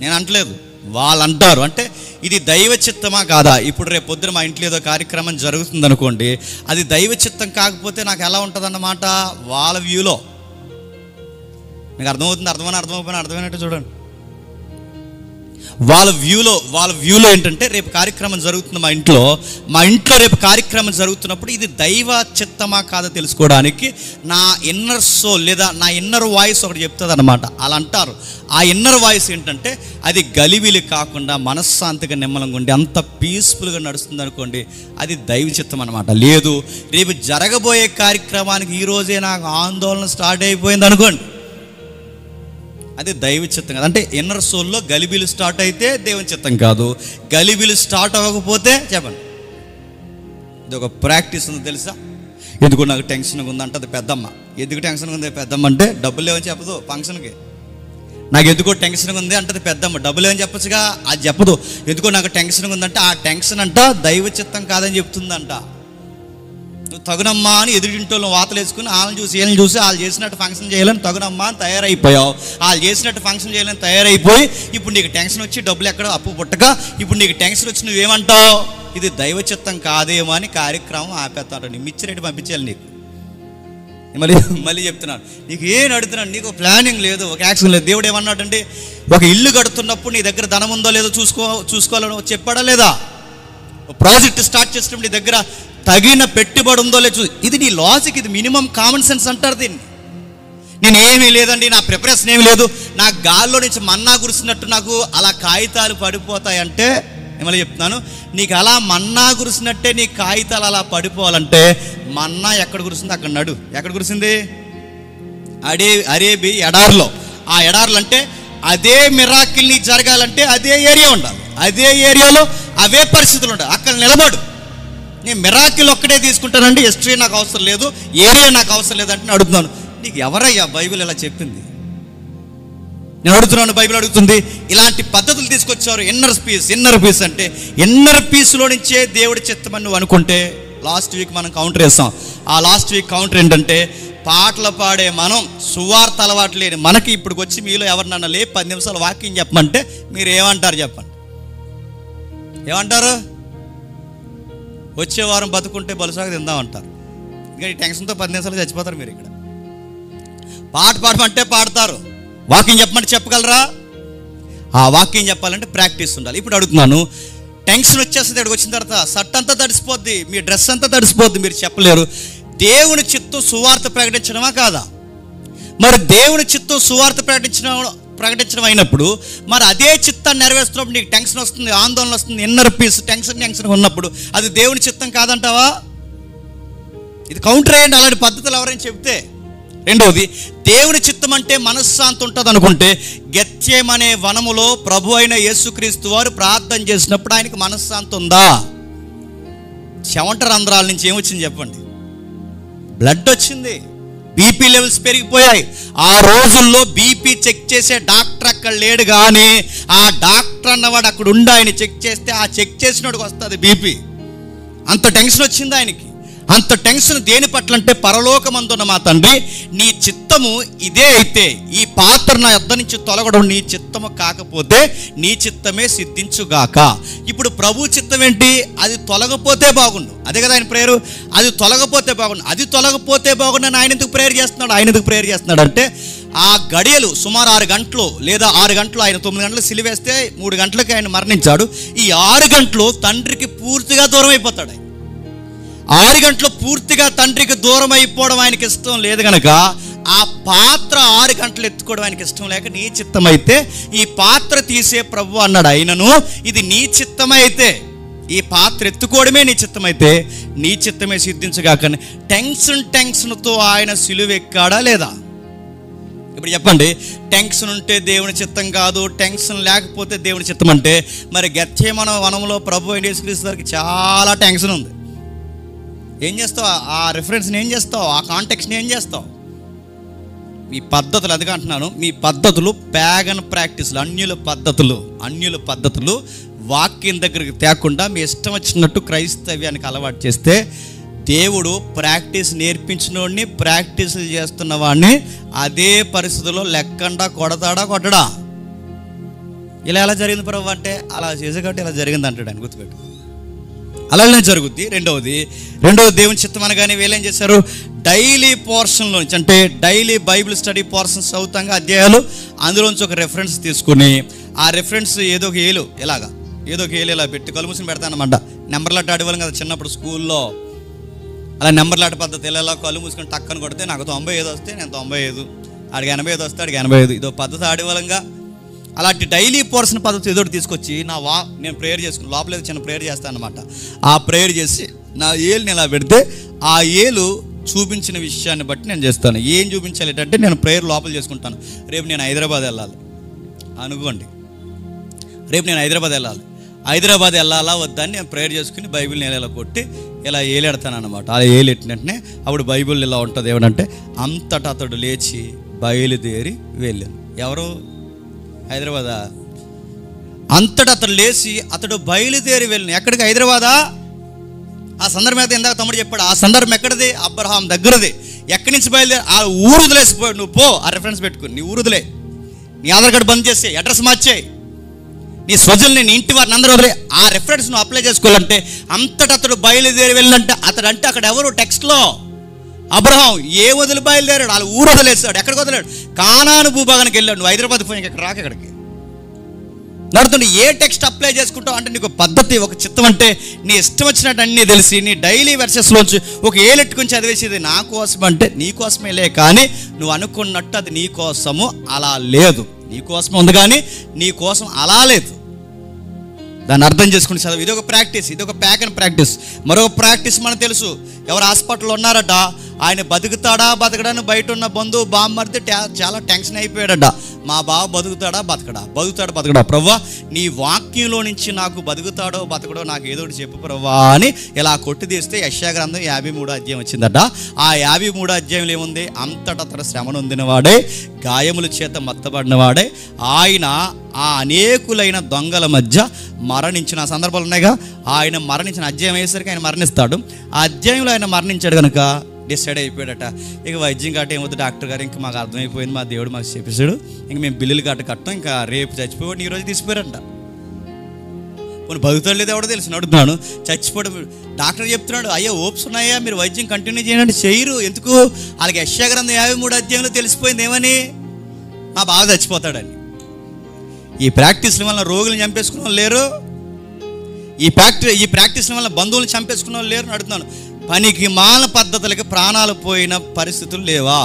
నేను అంటలేదు, వాళ్ళు అంటారు. అంటే ఇది దైవ చిత్తమా కాదా? ఇప్పుడు రేపు పొద్దున మా ఇంట్లో ఏదో కార్యక్రమం జరుగుతుంది అనుకోండి, అది దైవ చిత్తం కాకపోతే నాకు ఎలా ఉంటుంది అన్నమాట వాళ్ళ వ్యూలో. మీకు అర్థమవుతుంది? అర్థమైనట్టు చూడండి. వాళ్ళ వ్యూలో ఏంటంటే, రేపు కార్యక్రమం జరుగుతుంది మా ఇంట్లో రేపు కార్యక్రమం జరుగుతున్నప్పుడు ఇది దైవ చిత్తమా కాదా తెలుసుకోవడానికి నా ఇన్నర్ సోల్ లేదా నా ఇన్నర్ వాయిస్ ఒకటి చెప్తుంది అనమాట. అలా అంటారు. ఆ ఇన్నర్ వాయిస్ ఏంటంటే అది గలిబిలి కాకుండా మనశ్శాంతిగా నిమ్మలంగా ఉండి అంత పీస్ఫుల్గా నడుస్తుంది అనుకోండి, అది దైవ చిత్తం అనమాట. లేదు, రేపు జరగబోయే కార్యక్రమానికి ఈరోజే నాకు ఆందోళన స్టార్ట్ అయిపోయింది అనుకోండి, అది దైవ చిత్తం కాదు. అంటే ఇన్నర్ సోల్లో గలిబిలు స్టార్ట్ అయితే దేవుని చిత్తం కాదు. గలిబిలు స్టార్ట్ అవ్వకపోతే చెప్పండి, ఇది ఒక ప్రాక్టీస్ ఉంది తెలుసా? ఎందుకు నాకు టెన్షన్గా ఉందంటే అది పెద్దమ్మ. ఎందుకు టెన్షన్గా ఉంది పెద్దమ్మ అంటే డబ్బులు లేవని చెప్పదు ఫంక్షన్కి. నాకు ఎందుకో టెన్షన్గా ఉంది అంటే అది పెద్దమ్మ. డబ్బులు లేవని చెప్పచ్చుగా, అది చెప్పదు. ఎందుకో నాకు టెన్షన్గా ఉందంటే ఆ టెన్షన్ అంట దైవ చిత్తం కాదని చెప్తుందంట. నువ్వు తగునమ్మా అని ఎదురింటోళ్ళని వాతలు వేసుకుని వాళ్ళని చూసి వీళ్ళని చూసి వాళ్ళు చేసినట్టు ఫంక్షన్ చేయాలని తగునమ్మా అని తయారైపోయావు. వాళ్ళు చేసినట్టు ఫంక్షన్ చేయాలని తయారైపోయి ఇప్పుడు నీకు టెన్షన్ వచ్చి డబ్బులు ఎక్కడ అప్పు పుట్టక ఇప్పుడు నీకు టెన్షన్ వచ్చి నువ్వేమంటావు? ఇది దైవ చిత్తం కాదేమో అని కార్యక్రమం ఆపేస్తాడు. నీ మిచ్చిరెడ్డి పంపించాలి నీకు. మళ్ళీ చెప్తున్నాను, నీకు ఏం అడుగుతున్నాను, నీకు ప్లానింగ్ లేదు, ఒక యాక్షన్ లేదు. దేవుడు ఏమన్నాడంటే, ఒక ఇల్లు కడుతున్నప్పుడు నీ దగ్గర ధనం ఉందో లేదో చూసుకోవాలని చెప్పాడా లేదా? ప్రాజెక్ట్ స్టార్ట్ చేసినప్పుడు నీ దగ్గర తగిన పెట్టుబడి ఉందో లేదో ఇది నీ లాజిక్, ఇది మినిమం కామన్ సెన్స్ అంటారు దీన్ని. నేను ఏమీ లేదండి, నా ప్రిపరేషన్ ఏమీ లేదు, నాకు గాల్లో నుంచి మన్నా కురిసినట్టు నాకు అలా కాగితాలు పడిపోతాయంటే, ఏమని చెప్తున్నాను, నీకు అలా మన్నా కురిసినట్టే నీ కాగితాలు అలా పడిపోవాలంటే మన్నా ఎక్కడ కురిసింది అక్కడ నడు. ఎక్కడ కురిసింది? అరేబి ఎడారిలో. ఆ ఎడారులు అంటే అదే మిరాకిల్ నీకు జరగాలంటే అదే ఏరియా ఉండాలి, అదే ఏరియాలో అవే పరిస్థితులు ఉండాలి. అక్కడ నిలబడు. నేను మిరాకిల్ ఒక్కటే తీసుకుంటానండి, హిస్టరీ నాకు అవసరం లేదు, ఏరియా నాకు అవసరం లేదంటే నేను అడుగుతున్నాను, నీకు ఎవరయ్యా బైబిల్ ఇలా చెప్పింది? నేను అడుగుతున్నాను, బైబిల్ అడుగుతుంది. ఇలాంటి పద్ధతులు తీసుకొచ్చారు. ఇన్నర్ పీస్ అంటే ఇన్నర్ పీస్లో నుంచే దేవుడి చిత్తమని నువ్వు అనుకుంటే, లాస్ట్ వీక్ మనం కౌంటర్ వేస్తాం. ఆ లాస్ట్ వీక్ కౌంటర్ ఏంటంటే, పాటలు పాడే మనం, సువార్త అలవాటు లేని మనకి ఇప్పటికి వచ్చి మీలో ఎవరినన్నా 10 నిమిషాలు వాక్యం చెప్పమంటే మీరు ఏమంటారు చెప్పండి? ఏమంటారు? వచ్చే వారం బతుకుంటే బలుసాగా తిందామంటారు. ఇంకా ఈ టెన్షన్తో 10 నిమిషాలు చచ్చిపోతారు మీరు. ఇక్కడ పాట పాడమంటే పాడతారు, వాక్యం చెప్పమంటే చెప్పగలరా? ఆ వాక్యం చెప్పాలంటే ప్రాక్టీస్ ఉండాలి. ఇప్పుడు అడుగుతున్నాను, టెన్షన్ వచ్చేస్తుంది, ఇక్కడికి వచ్చిన తర్వాత షర్ట్ అంతా తడిసిపోద్ది, మీ డ్రెస్ అంతా తడిసిపోద్ది, మీరు చెప్పలేరు. దేవుని చిత్తం సువార్త ప్రకటించడమా కాదా? మరి దేవుని చిత్తం సువార్త ప్రకటించడం అయినప్పుడు మరి అదే చిత్తాన్ని నెరవేరుస్తున్నప్పుడు నీకు టెన్షన్ వస్తుంది, ఆందోళన వస్తుంది, ఇన్నర్ పీస్ టెన్షన్ ఉన్నప్పుడు అది దేవుని చిత్తం కాదంటావా? ఇది కౌంటర్ వేయండి అలాంటి పద్ధతులు ఎవరైనా చెప్తే. రెండవది, దేవుని చిత్తం అంటే మనశ్శాంతి ఉంటుంది అనుకుంటే, గెత్సేమనే వనములో ప్రభు అయిన యేసుక్రీస్తు వారు ప్రార్థన చేసినప్పుడు ఆయనకి మనశ్శాంతి ఉందా? చెమట రంధ్రాల నుంచి ఏమొచ్చింది చెప్పండి? బ్లడ్ వచ్చింది, బీపీ లెవెల్స్ పెరిగిపోయాయి. ఆ రోజుల్లో బీపీ చెక్ చేసే డాక్టర్ అక్కడ లేడు, కానీ ఆ డాక్టర్ అన్నవాడు అక్కడ ఉండి ఆయన చెక్ చేస్తే ఆ చెక్ చేసినోడికి వస్తుంది బీపీ. అంత టెన్షన్ వచ్చింది ఆయనకి. అంత టెన్షన్ దేని పట్ల అంటే, పరలోకమందున్న మా తండ్రి, నీ చిత్తము ఇదే అయితే ఈ పాత్ర నా యొద్ద నుంచి తొలగడం నీ చిత్తము కాకపోతే నీ చిత్తమే సిద్ధించుగాక. ఇప్పుడు ప్రభు చిత్తం ఏంటి? అది తొలగపోతే బాగుండు. అదే కదా ఆయన ప్రేయరు, అది తొలగపోతే బాగుండు. అది తొలగపోతే బాగుండు అని ఆయన ఎందుకు ప్రేయర్ చేస్తున్నాడు? ఆయన ఎందుకు ప్రేయర్ చేస్తున్నాడు అంటే, ఆ గడియలు సుమారు 6 గంటలు లేదా 6 గంటలు, ఆయన 9 గంటలు సిలివేస్తే 3 గంటలకి ఆయన మరణించాడు. ఈ 6 గంటలు తండ్రికి పూర్తిగా దూరం అయిపోతాడు. 6 గంటలు పూర్తిగా తండ్రికి దూరం అయిపోవడం ఆయనకి ఇష్టం లేదు కనుక, ఆ పాత్ర 6 గంటలు ఎత్తుకోవడం ఆయనకి ఇష్టం లేక, నీ చిత్తమైతే ఈ పాత్ర తీసే ప్రభు అన్నాడు. అయినను ఇది నీ చిత్తమైతే, ఈ పాత్ర ఎత్తుకోవడమే నీ చిత్తమైతే నీ చిత్తమే సిద్ధించగాకని టెన్షన్తో ఆయన సిలువెక్కాడా లేదా? ఇప్పుడు చెప్పండి, టెన్షన్ ఉంటే దేవుని చిత్తం కాదు, టెన్షన్ లేకపోతే దేవుని చిత్తం అంటే, మరి గెత్సేమనే వనంలో ప్రభు అయిన యేసుక్రీస్తు వారికి చాలా టెన్షన్ ఉంది. ఏం చేస్తావు? ఆ రిఫరెన్స్ని ఏం చేస్తావు? ఆ కాంటెక్స్ని ఏం చేస్తావు? మీ పద్ధతులు, అదిగా అంటున్నాను, మీ పద్ధతులు ప్యాగన్ ప్రాక్టీస్లు, అన్యుల పద్ధతులు వాక్యం దగ్గరికి తేకుండా మీ ఇష్టం వచ్చినట్టు క్రైస్తవ్యానికి అలవాటు చేస్తే, దేవుడు ప్రాక్టీస్ నేర్పించినోడిని, ప్రాక్టీసులు చేస్తున్న వాడిని అదే పరిస్థితుల్లో లెక్కండా కొట్టడా? ఇలా ఎలా జరిగింది ప్రభు అంటే, అలా చేసే కాబట్టి ఇలా జరిగింది అంటాడు ఆయన. గుర్తుపెట్టు, అలానే జరుగుద్ది. రెండవది దేవుని చిత్తం అనగానే వీళ్ళేం చేశారు? డైలీ పోర్షన్లో నుంచి, అంటే డైలీ బైబిల్ స్టడీ పోర్షన్స్ చదువుతాంగా అధ్యాయాలు, అందులోంచి ఒక రెఫరెన్స్ తీసుకుని, ఆ రెఫరెన్స్ ఏదో ఒక ఏలు ఇలా పెట్టి కళ్ళు మూసుకుని పెడతానమాట. నెంబర్లాట ఆడేవాళ్ళం కదా చిన్నప్పుడు స్కూల్లో, అలా నెంబర్లాట పద్ధతి ఇలా కళ్ళు మూసుకొని టక్కని కొడితే నాకు 95 వస్తే నేను 95, ఆడికి 85 వస్తే ఆడికి 85, ఇదో పద్ధతి ఆడేవాళ్ళంగా. అలాంటి డైలీ పోర్షన్ పద్ధతి ఏదో తీసుకొచ్చి నేను ప్రేయర్ చేసుకుని లోపల చిన్న ప్రేయర్ చేస్తాను అనమాట. ఆ ప్రేయర్ చేసి నా ఏలుని ఇలా పెడితే ఆ ఏలు చూపించిన విషయాన్ని బట్టి నేను చేస్తాను. ఏం చూపించాలి అంటే, నేను ప్రేయర్ లోపల చేసుకుంటాను. రేపు నేను హైదరాబాద్ వెళ్ళాలి అనుకోండి, హైదరాబాద్ వెళ్ళాలా వద్దని నేను ప్రేయర్ చేసుకుని బైబిల్ని ఇలా కొట్టి ఇలా ఏలెడతాను అనమాట. అలా ఏలెట్టిన వెంటనే అప్పుడు బైబిల్ ఇలా ఉంటుంది. ఏమంటే, అంతటా అతడు లేచి బయలుదేరి వెళ్ళాను. ఎవరు? హైదరాబాదా? అంతటా అతడు లేచి అతడు బయలుదేరి వెళ్ళిన. ఎక్కడికి? హైదరాబాదా? ఆ సందర్భం అయితే ఇందాక తమ్ముడు చెప్పాడు. ఆ సందర్భం ఎక్కడిది? అబ్రహాం దగ్గరది. ఎక్కడి నుంచి బయలుదేరి? ఆ ఊరు వదిలేసిపోయాడు. నువ్వు పో, ఆ రెఫరెన్స్ పెట్టుకుని నీ ఊరు వదిలే, నీ ఆధార్ కార్డు బంద్ చేసే, అడ్రస్ మార్చేయి, నీ స్వజల్ని, నీ ఇంటి వారిని అందరూ వదిలే. ఆ రెఫరెన్స్ నువ్వు అప్లై చేసుకోవాలంటే, అంతటా అతడు బయలుదేరి వెళ్ళంటే అతడు అంటే అక్కడ ఎవరు? టెక్స్ట్లో అబ్రహాం. ఏ వదిలి బయలుదేరాడు? వాళ్ళ ఊరు వదిలేస్తాడు. ఎక్కడికి వదిలేడు? కానాను భూభాగానికి వెళ్ళాడు. నువ్వు హైదరాబాద్ పోయి ఇక్కడ రాక ఎక్కడికి నడుతుంది. ఏ టెక్స్ట్ అప్లై చేసుకుంటావు అంటే, నీకు పద్ధతి, ఒక చిత్తం అంటే నీ ఇష్టం వచ్చినట్టు అన్నీ తెలిసి నీ డైలీ వెర్సెస్లోంచి ఒక ఏలెట్టుకుని చదివేసేది నా కోసం అంటే నీ కోసమేలే, కానీ నువ్వు అనుకున్నట్టు అది నీ కోసము అలా లేదు. నీ కోసం ఉంది కానీ నీ కోసం అలా లేదు. దాన్ని అర్థం చేసుకుని చదువు. ఇదొక ప్రాక్టీస్, ఇదొక ప్యాగన్ ప్రాక్టీస్. మరొక ప్రాక్టీస్ మనకు తెలుసు. ఎవరు హాస్పిటల్లో ఉన్నారట, ఆయన బతుకుతాడా బతకడాన్ని బయట ఉన్న బంధువు బామ్మర్ది చాలా టెన్షన్ అయిపోయాడట. మా బావ బతుకుతాడా బతకడా ప్రవ్వా, నీ వాక్యంలో నుంచి నాకు బతుకుతాడో బతకడో నాకు ఏదో ఒకటి చెప్పు ప్రవ్వా అని ఇలా కొట్టి తీస్తే యెషయా గ్రంథం 53వ అధ్యాయం వచ్చిందట. ఆ 53వ అధ్యాయంలో ఏముంది? అంతటా తన శ్రమ నొందినవాడే, గాయముల చేత మత్తబడినవాడే, ఆయన ఆ అనేకులైన దొంగల మధ్య మరణించిన సందర్భాలు ఉన్నాయిగా. ఆయన మరణించిన అధ్యాయం అయ్యేసరికి ఆయన మరణిస్తాడు. ఆ అధ్యాయంలో ఆయన మరణించాడు కనుక డిసైడ్ అయిపోయాడట, ఇక వైద్యం గట్ట ఏమవుతుంది డాక్టర్ గారు, ఇంకా మాకు అర్థమైపోయింది, మా దేవుడు మాకు చెప్పేశాడు, ఇంక మేము బిల్లులు కట్టం, ఇంకా రేపు చచ్చిపోయాడు, ఈరోజు తీసిపోయారంట. కొన్ని బతుకుతాడు లేదు ఎవడో తెలిసి అడుగుతున్నాను. చచ్చిపోవడం డాక్టర్ చెప్తున్నాడు, అయ్యో ఓప్స్ ఉన్నాయా, మీరు వైద్యం కంటిన్యూ చేయండి. చేయరు. ఎందుకు? వాళ్ళకి యెషయా గ్రంథం 53వ అధ్యాయంలో తెలిసిపోయింది ఏమని, మా బాగా చచ్చిపోతాడని. ఈ ప్రాక్టీస్ల వల్ల రోగులను చంపేసుకున్న వాళ్ళు లేరు, ఈ ప్రాక్టీస్ల వల్ల బంధువులను చంపేసుకున్న వాళ్ళు లేరు అడుగుతున్నాను. పనికి మాల పద్ధతులకి ప్రాణాలు పోయిన పరిస్థితులు లేవా?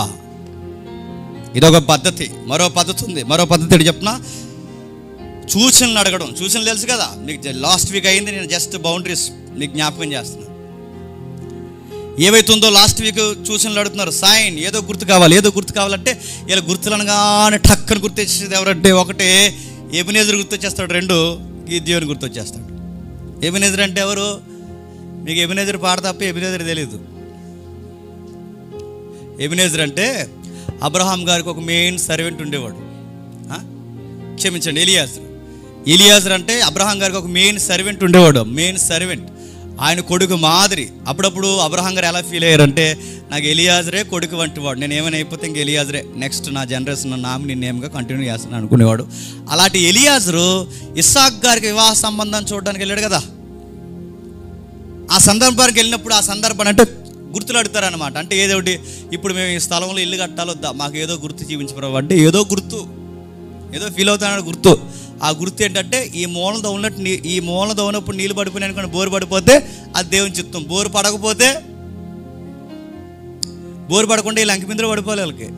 ఇదొక పద్ధతి. మరో పద్ధతి ఉంది. మరో పద్ధతి చెప్తున్నా, సూచనలు అడగడం. సూచనలు తెలుసు కదా మీకు, లాస్ట్ వీక్ అయింది. నేను జస్ట్ బౌండరీస్ మీకు జ్ఞాపకం చేస్తున్నాను. ఏవైతుందో లాస్ట్ వీక్ చూసిన అడుగుతున్నారు సైన్, ఏదో గుర్తు కావాలి, ఏదో గుర్తు కావాలంటే ఇలా గుర్తులనగానే టక్కని గుర్తొచ్చేది ఎవరంటే, ఒకటి ఎబినేజర్ గుర్తొచ్చేస్తాడు, రెండు గిద్యోని గుర్తొచ్చేస్తాడు. ఎబినేజర్ అంటే ఎవరు? మీకు ఎబినేజర్ పాట తప్ప ఎబినేజర్ తెలీదు. ఎబినేజర్ అంటే అబ్రహాం గారికి ఒక మెయిన్ సర్వెంట్ ఉండేవాడు. క్షమించండి, ఎలియాజర్ అంటే అబ్రహాం గారికి ఒక మెయిన్ సర్వెంట్ ఉండేవాడు. మెయిన్ సర్వెంట్, ఆయన కొడుకు మాదిరి. అప్పుడప్పుడు అబ్రహాం గారు ఎలా ఫీల్ అయ్యారంటే, నాకు ఎలియాజరే కొడుకు వంటి వాడు, నేను ఏమైనా అయిపోతే ఇంక ఎలియాజరే నెక్స్ట్ నా జనరేషన్ నామిని నేమ్గా కంటిన్యూ చేస్తాను అనుకునేవాడు. అలాంటి ఎలియాజరు ఇస్సాక్ గారికి వివాహ సంబంధాన్ని చూడడానికి వెళ్ళాడు కదా. ఆ సందర్భానికి వెళ్ళినప్పుడు, ఆ సందర్భాన్ని అంటే గుర్తులు అడుగుతారనమాట. అంటే ఏదో ఒకటి, ఇప్పుడు మేము ఈ స్థలంలో ఇల్లు కట్టాలొద్దా, మాకు ఏదో గుర్తు చూపించబడవు అంటే, ఏదో గుర్తు, ఏదో ఫీల్ అవుతానని గుర్తు. ఆ గుర్తు ఏంటంటే, ఈ మూలతో ఉన్నట్టు ఈ మూలతో ఉన్నప్పుడు నీళ్ళు పడిపోయినాయి అనుకోండి, బోరు పడిపోతే అది దేవుని చిత్తం. బోరు పడకపోతే, బోరు పడకుండా ఇలా అంకిమిందులో పడిపోలే వాళ్ళకి.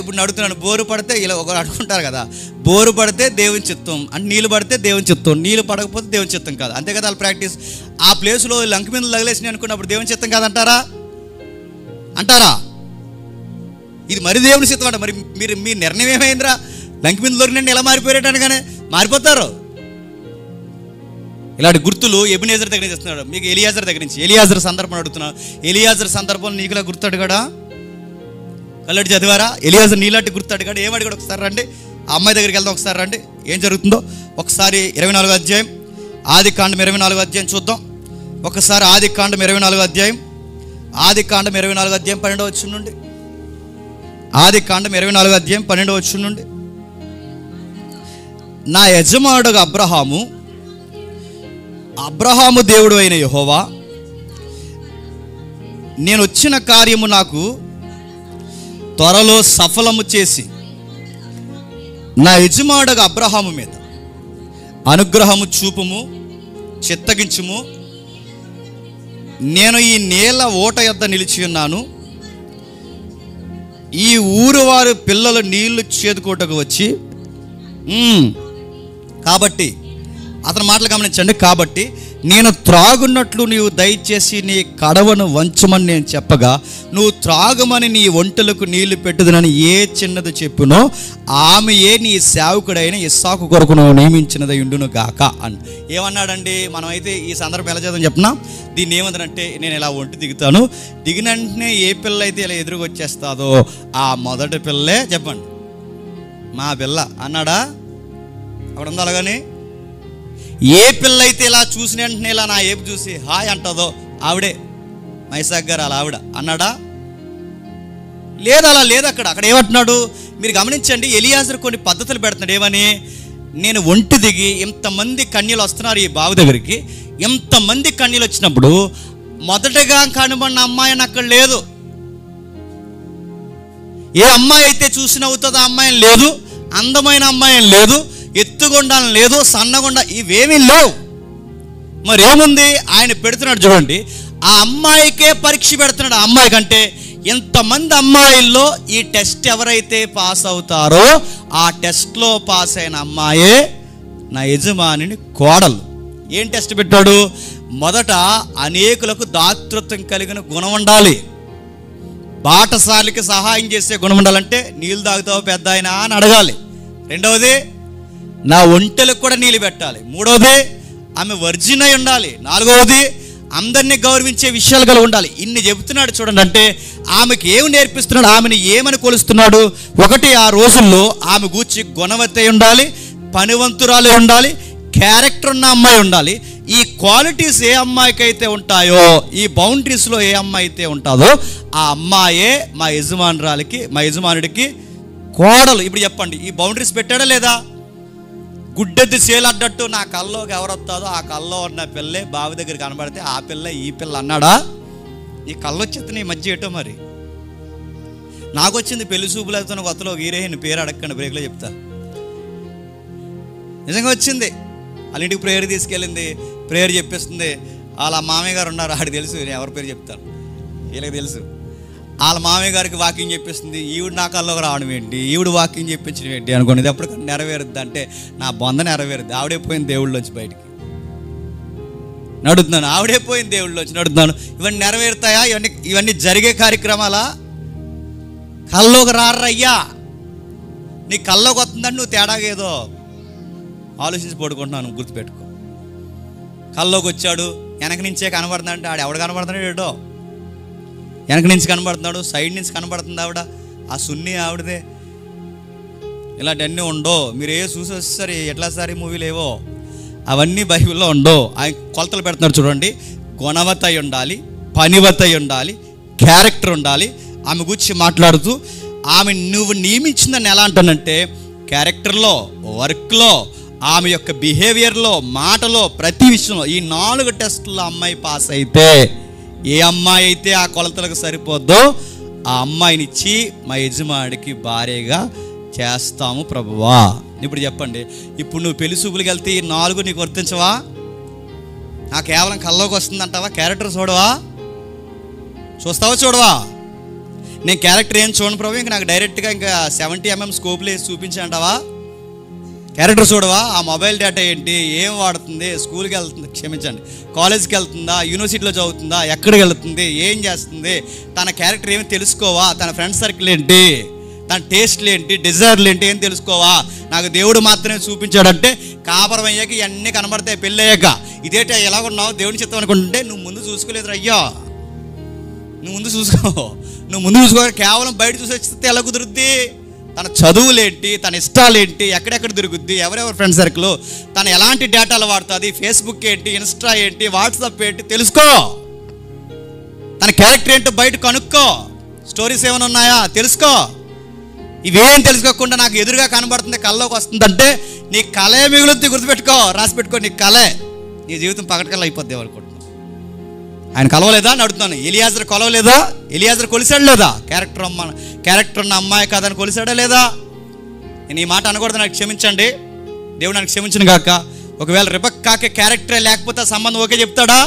ఇప్పుడు అడుగుతున్నాను, బోరు పడితే ఇలా ఒకరు అడుగుంటారు కదా, బోరు పడితే దేవుని చిత్తం అంటే నీళ్ళు పడితే దేవుని చిత్తం, నీళ్ళు పడకపోతే దేవుని చిత్తం కాదు, అంతే కదా వాళ్ళ ప్రాక్టీస్. ఆ ప్లేస్లో లంకిమిందులు తగిలేసినాయి అనుకున్నప్పుడు దేవుని చిత్తం కాదంటారా? అంటారా? ఇది మరి దేవుని చిత్తం అంట. మరి మీ నిర్ణయం ఏమైందిరా? లంకిమిందులు దొరికినండి ఎలా మారిపోయారని కానీ మారిపోతారు. ఇలాంటి గుర్తులు ఎబినేజర్ దగ్గర నుంచి ఇస్తున్నాడు, మీకు ఎలియాజర్ దగ్గర నుంచి. ఎలియాజర్ సందర్భం అడుగుతున్నాడు. ఎలియాజర్ సందర్భంలో నీకులా గుర్తు అడిగాడా? కల్లడి చదివారా? ఎలియాజర్ నీలాంటి గుర్తు అడిగాడు. ఏం అడిగాడు? ఒకసారి రండి, ఆ అమ్మాయి దగ్గరికి వెళ్దాం, ఒకసారి రండి, ఏం జరుగుతుందో ఒకసారి. 24వ అధ్యాయం, ఆదికాండం 24వ అధ్యాయం చూద్దాం ఒకసారి. ఆదికాండం 24వ అధ్యాయం, ఆదికాండం 24వ అధ్యాయం 12వ వచనం నుండి. ఆదికాండం 24వ అధ్యాయం 12వ వచనం నుండి. నా యజమానుడు అబ్రహాము దేవుడు అయిన యెహోవా, నేను వచ్చిన కార్యము నాకు త్వరలో సఫలము చేసి నా యజమానుడు అబ్రహాము మీద అనుగ్రహము చూపుము, చిత్తగించుము. నేను ఈ నేల ఓట యొద్ద నిలిచి ఉన్నాను, ఈ ఊరు వారి పిల్లలు నీళ్లు చేదుకోటకు వచ్చి, కాబట్టి అతని మాటలు గమనించండి, కాబట్టి నేను త్రాగున్నట్లు నీవు దయచేసి నీ కడవను వంచమని నేను చెప్పగా, నువ్వు త్రాగమని నీ ఒంటెలకు నీళ్లు పెట్టుదునని ఏ చిన్నది చెప్పునో ఆమెయే నీ సేవకుడైన ఇస్సాకు కొరకు నువ్వు నియమించినది ఉండును గాక అని ఏమన్నాడండి? మనమైతే ఈ సందర్భం ఎలా చేద్దాం చెప్పనా? దీన్ని ఏమంటారంటే, నేను ఇలా ఒంటి దిగుతాను, దిగిన వెంటనే ఏ పిల్ల అయితే ఇలా ఎదురుకు వచ్చేస్తాదో ఆ మొదటి పిల్లే చెప్పండి మా పిల్ల అన్నాడా? అక్కడ ఉందా? అలాగని ఏ పిల్ల అయితే ఇలా చూసిన వెంటనే ఇలా నా ఏపు చూసి హాయ్ అంటుందో ఆవిడే మైసాక్ గారు, అలా ఆవిడ అన్నాడా? లేదు, అలా లేదు. అక్కడ ఏమంటున్నాడు మీరు గమనించండి. ఎలియాజర్ కొన్ని పద్ధతులు పెడుతున్నాడు. ఏమని? నేను ఒంటి దిగి ఇంతమంది కన్యలు వస్తున్నారు ఈ బావి దగ్గరికి, ఇంతమంది కన్యలు వచ్చినప్పుడు మొదటగా కనబడిన అమ్మాయి అక్కడ లేదు. ఏ అమ్మాయి అయితే చూసి నవ్వుతుందో ఆ అమ్మాయి లేదు, అందమైన అమ్మాయి లేదు, ఎత్తుగొండాలని లేదు, సన్నగొండ ఇవేమీ లేవు. మరి ఏముంది? ఆయన పెడుతున్నాడు చూడండి, ఆ అమ్మాయికే పరీక్ష పెడుతున్నాడు. ఆ అమ్మాయి కంటే ఎంతమంది అమ్మాయిల్లో ఈ టెస్ట్ ఎవరైతే పాస్ అవుతారో ఆ టెస్ట్లో పాస్ అయిన అమ్మాయే నా యజమానిని కోడలు. ఏం టెస్ట్ పెట్టాడు? మొదట అనేకులకు దాతృత్వం కలిగిన గుణం ఉండాలి, బాటసార్లకి సహాయం చేసే గుణం ఉండాలంటే నీళ్ళు తాగుతావు పెద్ద ఆయన అని అడగాలి. రెండవది, నా ఒంటెలకు కూడా నీళ్ళు పెట్టాలి. మూడవది, ఆమె వర్జిన్ అయి ఉండాలి. నాలుగవది, అందరినీ గౌరవించే విషయాలు కలిగి ఉండాలి. ఇన్ని చెబుతున్నాడు చూడండి. అంటే ఆమెకి ఏమి నేర్పిస్తున్నాడు, ఆమెను ఏమని కొలుస్తున్నాడు? ఒకటి, ఆ రోజుల్లో ఆమె గూర్చి గుణవతి ఉండాలి, పనివంతురాలు ఉండాలి, క్యారెక్టర్ ఉన్న అమ్మాయి ఉండాలి. ఈ క్వాలిటీస్ ఏ అమ్మాయికి అయితే ఉంటాయో, ఈ బౌండరీస్లో ఏ అమ్మాయి అయితే ఉంటుందో ఆ అమ్మాయే మా యజమానుడికి కోడలు. ఇప్పుడు చెప్పండి, ఈ బౌండరీస్ పెట్టాడా లేదా? గుడ్డెద్దు సేలడ్డట్టు నా కల్లోకి ఎవరు వస్తుందో ఆ కల్లో ఉన్న పిల్లే బావి దగ్గర కనబడితే ఆ పిల్ల ఈ పిల్ల అన్నాడా? ఈ కళ్ళు వచ్చేది ఈ మధ్య ఏటో. మరి నాకు వచ్చింది పెళ్లి చూపులు అవుతున్న కొత్తలో హీరోయిన్ పేరు అడగండి, బ్రేక్లో చెప్తా. నిజంగా వచ్చింది. వాళ్ళ ఇంటికి ప్రేయర్ తీసుకెళ్ళింది, ప్రేయర్ చెప్పేస్తుంది. వాళ్ళ మామయ్య గారు ఉన్నారు, ఆడికి తెలుసు నేను ఎవరి పేరు చెప్తాను, వీళ్ళకి తెలుసు. వాళ్ళ మామయ్య గారికి వాకింగ్ చెప్పేస్తుంది. ఈవిడ నా కల్లోకి రావడం ఏంటి, ఈవిడ వాకింగ్ చెప్పించడం ఏంటి అనుకోండి. ఇది ఎప్పటికన్నా నెరవేరుద్ది అంటే నా బొంద నెరవేరుద్ది. ఆవిడే పోయింది దేవుళ్ళ వచ్చి బయటికి. నడుతున్నాను. ఆవిడే పోయింది, దేవుళ్ళు వచ్చి నడుతున్నాను. ఇవన్నీ నెరవేరుతాయా? ఇవన్నీ జరిగే కార్యక్రమాలా? కల్లోకి రారయ్యా. నీ కల్లోకి వస్తుందని నువ్వు తేడాగా ఏదో ఆలోచించి పడుకుంటున్నాను, గుర్తుపెట్టుకో. కల్లోకి వచ్చాడు, వెనక నుంచే కనబడుతుందంటే ఆడు ఎవడు కనబడుతున్నాడు? ఏడో వెనక నుంచి కనబడుతున్నాడు, సైడ్ నుంచి కనబడుతుంది ఆవిడ, ఆ సున్ని ఆవిడదే. ఇలాంటివన్నీ ఉండవు. మీరు ఏ చూసి వచ్చేసరి ఎట్లా సారి మూవీలు ఏవో అవన్నీ బైబిల్లో ఉండవు. ఆయన కొలతలు పెడుతున్నారు చూడండి. గుణవత అయి ఉండాలి, పనివత అయి ఉండాలి, క్యారెక్టర్ ఉండాలి. ఆమె గురించి మాట్లాడుతూ ఆమె నువ్వు నియమించిందని ఎలా అంటానంటే క్యారెక్టర్లో, వర్క్లో, ఆమె యొక్క బిహేవియర్లో, మాటలో, ప్రతి విషయంలో ఈ 4 టెస్టుల్లో అమ్మాయి పాస్ అయితే, ఏ అమ్మాయి అయితే ఆ కొలతలకు సరిపోద్దో ఆ అమ్మాయినిచ్చి మా యజమానికి భార్యగా చేస్తాము ప్రభువా. ఇప్పుడు చెప్పండి, ఇప్పుడు నువ్వు పెళ్లి చూపులకు వెళ్తే ఈ 4 నీకు వర్తించవా? నా కేవలం కల్లోకి వస్తుందంటావా? క్యారెక్టర్ చూడవా? చూస్తావా చూడవా? నేను క్యారెక్టర్ ఏం చూడను ప్రభు, ఇంకా నాకు డైరెక్ట్గా ఇంకా 70 mm స్కోప్లు వేసి చూపించాంటావా? క్యారెక్టర్ చూడవా? ఆ మొబైల్ డేటా ఏంటి, ఏం వాడుతుంది, స్కూల్కి వెళ్తుంది, క్షమించండి, కాలేజ్కి వెళ్తుందా, యూనివర్సిటీలో చదువుతుందా, ఎక్కడికి వెళ్తుంది, ఏం చేస్తుంది, తన క్యారెక్టర్ ఏమి తెలుసుకోవా? తన ఫ్రెండ్ సర్కిల్ ఏంటి, తన టేస్ట్లు ఏంటి, డిజైర్లు ఏంటి, ఏం తెలుసుకోవా? నాకు దేవుడు మాత్రమే చూపించాడంటే కాపురం అయ్యాక ఇవన్నీ కనబడతాయి. పెళ్ళి అయ్యాక ఇదేట ఎలాగున్నావు దేవుని చిత్తం అనుకుంటుంటే నువ్వు ముందు చూసుకోలేదు అయ్యో. నువ్వు ముందు చూసుకో. కేవలం బయట చూసి వచ్చితే ఎలా కుదురుద్ది? తన చదువులేంటి, తన ఇష్టాలేంటి, ఎక్కడెక్కడ తిరుగుద్ది, ఎవరెవరు ఫ్రెండ్ సర్కిల్, తను ఎలాంటి డేటాలు వాడుతుంది, ఫేస్బుక్ ఏంటి, ఇన్స్టా ఏంటి, వాట్సాప్ ఏంటి తెలుసుకో. తన క్యారెక్టర్ ఏంటో బయట కనుక్కో. స్టోరీస్ ఏమైనా ఉన్నాయా తెలుసుకో. ఇవేం తెలుసుకోకుండా నాకు ఎదురుగా కనబడుతుంది, కల్లోకి వస్తుందంటే నీ కళే మిగులుద్ది. గుర్తుపెట్టుకో, రాసి పెట్టుకో, నీ కళే నీ జీవితం పగటికల్లా అయిపోద్ది అనుకుంటున్నాను. ఆయన కలవలేదా అని అడుగుతున్నాను. ఎలియాజర్ కొలవలేదా? ఎలియాజర్ కొలిసాడు లేదా? క్యారెక్టర్ ఉన్న అమ్మాయి కాదని కొలిసాడా లేదా? నేను ఈ మాట అనకూడదు, నాకు క్షమించండి, దేవుడు నాకు క్షమించను గాక. ఒకవేళ రెబెక్కాకి క్యారెక్టరే లేకపోతే సంబంధం ఓకే చెప్తాడా?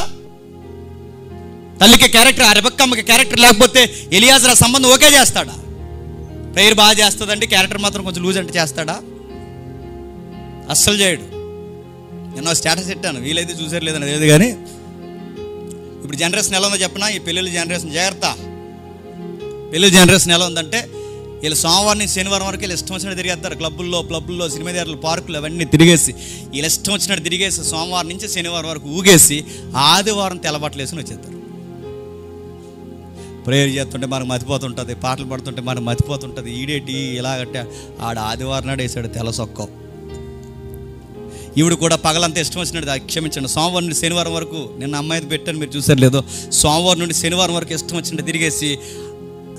తల్లికి క్యారెక్టర్, ఆ రెబెక్కమ్మకి క్యారెక్టర్ లేకపోతే ఎలియాజర్ ఆ సంబంధం ఓకే చేస్తాడా? ప్రేయర్ బాగా చేస్తుందండి, క్యారెక్టర్ మాత్రం కొంచెం లూజ్ అంటే చేస్తాడా? అస్సలు చేయడు. నేను స్టేటస్ పెట్టాను, వీలైతే చూసారు లేదని లేదు కానీ ఇప్పుడు జనరేషన్ ఎలా ఉందో చెప్పనా? ఈ పెళ్ళిళ్ళ జనరేషన్ జాగ్రత్త. పెళ్ళిళ్ళ జనరేషన్ ఎలా ఉందంటే వీళ్ళు సోమవారం నుంచి శనివారం వరకు వీళ్ళు ఇష్టం వచ్చినట్టు తిరిగేస్తారు. క్లబ్బుల్లో సినిమా థియేటర్లు, పార్కులు అవన్నీ తిరిగేసి వీళ్ళు ఇష్టం వచ్చినట్టు తిరిగేసి సోమవారం నుంచి శనివారం వరకు ఊగేసి ఆదివారం తెల్లబట్టలు వేసుకుని వచ్చేస్తారు. ప్రేయర్ చేస్తుంటే మనకు మతిపోతుంటుంది, పాటలు పడుతుంటే మనకు మతిపోతుంటుంది. ఈడేటి ఇలాగంటే ఆడ ఆదివారం నాడు వేసాడు తెల్ల సొక్కం. ఈవిడ కూడా పగలంతా ఇష్టం వచ్చినట్టు, క్షమించండి, సోమవారం నుండి శనివారం వరకు, నిన్న అమ్మాయిది పెట్టాను మీరు చూసారు లేదో, సోమవారం నుండి శనివారం వరకు ఇష్టం వచ్చినట్టు తిరిగేసి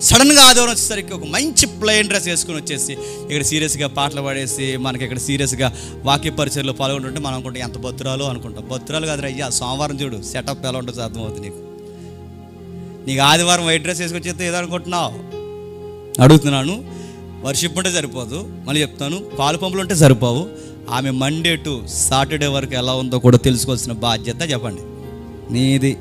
సడన్గా ఆదివారం వచ్చేసరికి ఒక మంచి ప్లెయిన్ డ్రెస్ వేసుకొని వచ్చేసి ఇక్కడ సీరియస్గా పాటలు పాడేసి మనకి ఇక్కడ సీరియస్గా వాక్య పరిచయలో పాల్గొంటుంటే మనం అనుకుంటాం ఎంత భద్రాలు అనుకుంటాం. భద్రాలు కాదు అయ్యా, సోమవారం చూడు సెటప్ ఎలా ఉంటుందో అర్థమవుతుంది నీకు ఆదివారం వైట్ డ్రెస్ వేసుకొచ్చేస్తే ఏదో అనుకుంటున్నావు? అడుగుతున్నాను. వర్షిప్ ఉంటే సరిపోదు, మళ్ళీ చెప్తాను, పాలు పంపులు ఉంటే సరిపోవు. ఆమె మండే టు సాటర్డే వరకు ఎలా ఉందో కూడా తెలుసుకోవాల్సిన బాధ్యత చెప్పండి నీది.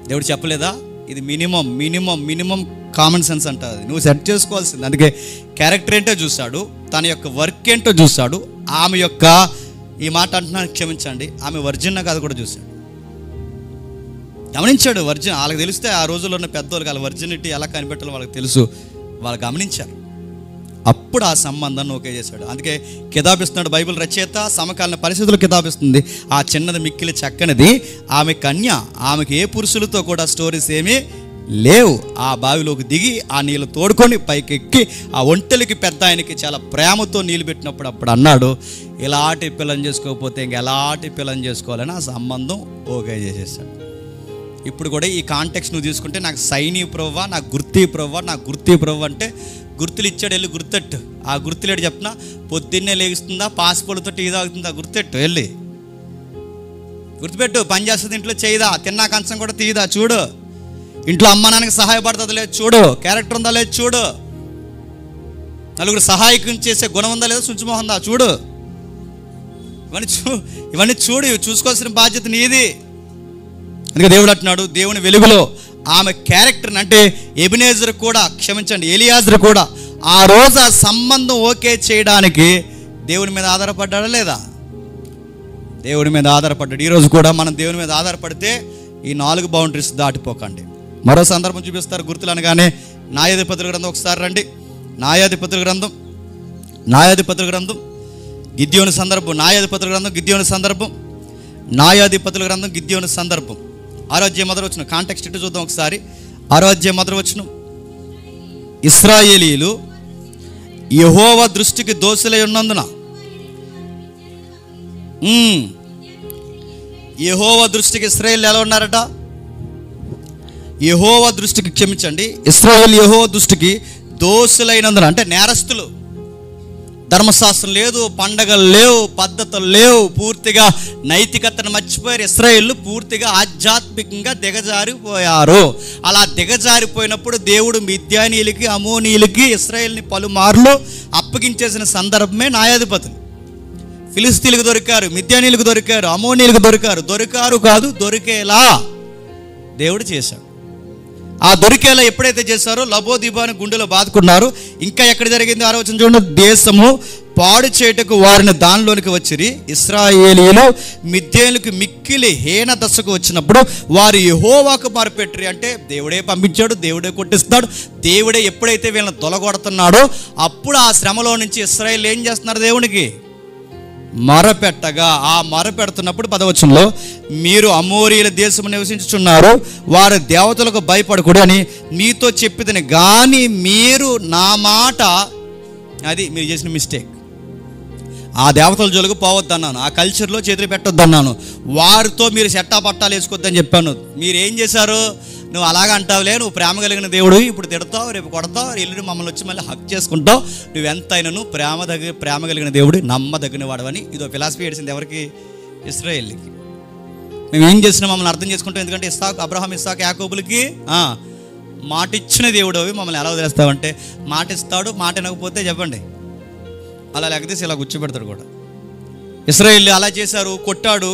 దేవుడు చెప్పలేదా? ఇది మినిమం కామన్ సెన్స్ అంటారు. నువ్వు సెట్ చేసుకోవాల్సింది. అందుకే క్యారెక్టర్ ఏంటో చూస్తాడు, తన యొక్క వర్క్ ఏంటో చూస్తాడు, ఆమె యొక్క ఈ మాట అంటున్నాను క్షమించండి, ఆమె వర్జిన్ కాదు కూడా చూశాడు, గమనించాడు. వర్జిన్ వాళ్ళకి తెలిస్తే ఆ రోజుల్లో ఉన్న పెద్దవాళ్ళకి వాళ్ళ వర్జినిటీ ఎలా కనిపెట్టాలో వాళ్ళకి తెలుసు, వాళ్ళు గమనించారు. అప్పుడు ఆ సంబంధాన్ని ఓకే చేశాడు. అందుకే కితాబిస్తున్నాడు బైబిల్ రచయిత, సమకాలీన పరిస్థితులు కితాబిస్తుంది. ఆ చిన్నది మిక్కిలి చక్కనిది, ఆమె కన్య, ఆమెకి ఏ పురుషులతో కూడా స్టోరీస్ ఏమీ లేవు. ఆ బావిలోకి దిగి ఆ నీళ్ళు తోడుకొని పైకి ఎక్కి ఆ ఒంటెలకి పెద్ద ఆయనకి చాలా ప్రేమతో నీళ్ళు పెట్టినప్పుడు అప్పుడు అన్నాడు, ఇలాంటి పిల్లని చేసుకోకపోతే ఇంకెలాంటి పిల్లని చేసుకోవాలని ఆ సంబంధం ఓకే చేసేసాడు. ఇప్పుడు కూడా ఈ కాంటెక్స్ట్ నువ్వు తీసుకుంటే నాకు సైని ప్రవ్వా, నాకు గుర్తీ ప్రవ్వా అంటే గుర్తులు ఇచ్చాడు, వెళ్ళి గుర్తెట్టు. ఆ గుర్తులేడు చెప్పిన పొద్దున్నే లేగుస్తుందా, పాస్పోర్ట్తో టీ తాగుతుందా, గుర్తెట్టు, వెళ్ళి గుర్తుపెట్టు. పని చేస్తుంది ఇంట్లో చేయదా, తిన్నా కంచం కూడా తీయదా చూడు, ఇంట్లో అమ్మ నాన్నకి సహాయపడుతుందా లేదు చూడు, క్యారెక్టర్ ఉందా లేదు చూడు, నలుగురు సహాయకం చేసే గుణం ఉందా లేదా, శుచిమోహం ఉందా చూడు, ఇవన్నీ చూడు, ఇవి చూసుకోవాల్సిన బాధ్యత నీది. అందుకే దేవుడు అంటున్నాడు, దేవుని వెలుగులో ఆమె క్యారెక్టర్ని, అంటే ఎబినేజర్ కూడా క్షమించండి ఎలియాజర్ కూడా ఆ రోజు ఆ సంబంధం ఓకే చేయడానికి దేవుని మీద ఆధారపడ్డాడా లేదా? దేవుడి మీద ఆధారపడ్డాడు. ఈరోజు కూడా మనం దేవుని మీద ఆధారపడితే ఈ 4 బౌండరీస్ దాటిపోకండి. మరో సందర్భం చూపిస్తారు గుర్తులు అనగానే. న్యాయాధిపతుల గ్రంథం ఒకసారి రండి. న్యాయాధిపతుల గ్రంథం గిద్యోను సందర్భం. న్యాయాధిపతుల గ్రంథం గిద్యోను సందర్భం. న్యాయాధిపతుల గ్రంథం గిద్యోను సందర్భం. 6వ అధ్యాయం మొదటి వచనం. కాంటెక్స్ట్ ఇటు చూద్దాం ఒకసారి. 6వ అధ్యాయం మొదటి వచనం. ఇశ్రాయేలీయులు యెహోవా దృష్టికి దోషులై ఉన్నందున, యెహోవా దృష్టికి ఇశ్రాయేలు ఎలా ఉన్నారట? యెహోవా దృష్టికి, క్షమించండి, ఇశ్రాయేలు యెహోవా దృష్టికి దోషులైనందున, అంటే నేరస్తులు. ధర్మశాస్త్రం లేదు, పండగలు లేవు, పద్ధతులు లేవు, పూర్తిగా నైతికతను మర్చిపోయారు. ఇశ్రాయేలు పూర్తిగా ఆధ్యాత్మికంగా దిగజారిపోయారు. అలా దిగజారిపోయినప్పుడు దేవుడు మిద్యానీయులకి, అమోనీయులకి ఇశ్రాయేల్ని పలుమార్లు అప్పగించేసిన సందర్భమే న్యాయాధిపతులు. ఫిలిస్తీన్లకు దొరికారు, మిద్యానీయులకు దొరికారు, అమోనీయులకు దొరికేలా దేవుడు చేశాడు. ఆ దొరికేలా ఎప్పుడైతే చేశారో లబోదిబాని గుండెలో బాదుకున్నారు. ఇంకా ఎక్కడ జరిగింది? 6వ వచనం చూడండి. దేశము పాడు చేయుటకు వారిని దానిలోనికి వచ్చిరి. ఇశ్రాయేలీయులు మిద్యానీయులకు మిక్కిలి హీన దశకు వచ్చినప్పుడు వారు యెహోవాకు మొరపెట్టిరి. అంటే దేవుడే పంపించాడు, దేవుడే కొట్టిస్తాడు. దేవుడే ఎప్పుడైతే వీళ్ళని తొలగొడుతున్నాడో అప్పుడు ఆ శ్రమలో నుంచి ఇశ్రాయేలు ఏం చేస్తున్నారు? దేవునికి మొరపెట్టగా, ఆ మొరపెడుతున్నప్పుడు 10వ వచనంలో, మీరు అమోరీయుల దేశము నివసించుచున్నారు, వారి దేవతలకు భయపడకూడదు అని మీతో చెప్పిదని, కానీ మీరు నా మాట, అది మీరు చేసిన మిస్టేక్. ఆ దేవతల జోలికి పోవద్దన్నాను, ఆ కల్చర్లో చేతులు పెట్టొద్దన్నాను, వారితో మీరు చెట్టా పట్టాలు వేసుకోవద్దని చెప్పాను. మీరు ఏం చేశారు? నువ్వు అలాగ అంటావులే, నువ్వు ప్రేమ కలిగిన దేవుడు, ఇప్పుడు తిడతావు, రేపు కొడతావు, ఎల్లుండి మమ్మల్ని వచ్చి మళ్ళీ హక్ చేసుకుంటావు, నువ్వెంతైనాను ప్రేమ కలిగిన దేవుడు, నమ్మదగిన వాడవని ఇదో ఫిలాసఫీ ఏడిసింది ఎవరికి? ఇశ్రాయేలుకి. మేము ఏం చేసినా మమ్మల్ని అర్థం చేసుకుంటాం. ఎందుకంటే అబ్రహాం, ఇస్సాకు, యాకోబులకి మాట ఇచ్చిన దేవుడు, అవి మమ్మల్ని ఎలా వదిలేస్తావంటే, మాట ఇస్తాడు, మాట వినకపోతే చెప్పండి అలా లేకపోతే ఇలా కూర్చోబెడతాడు కూడా. ఇశ్రాయేలు అలా చేశారు, కొట్టాడు,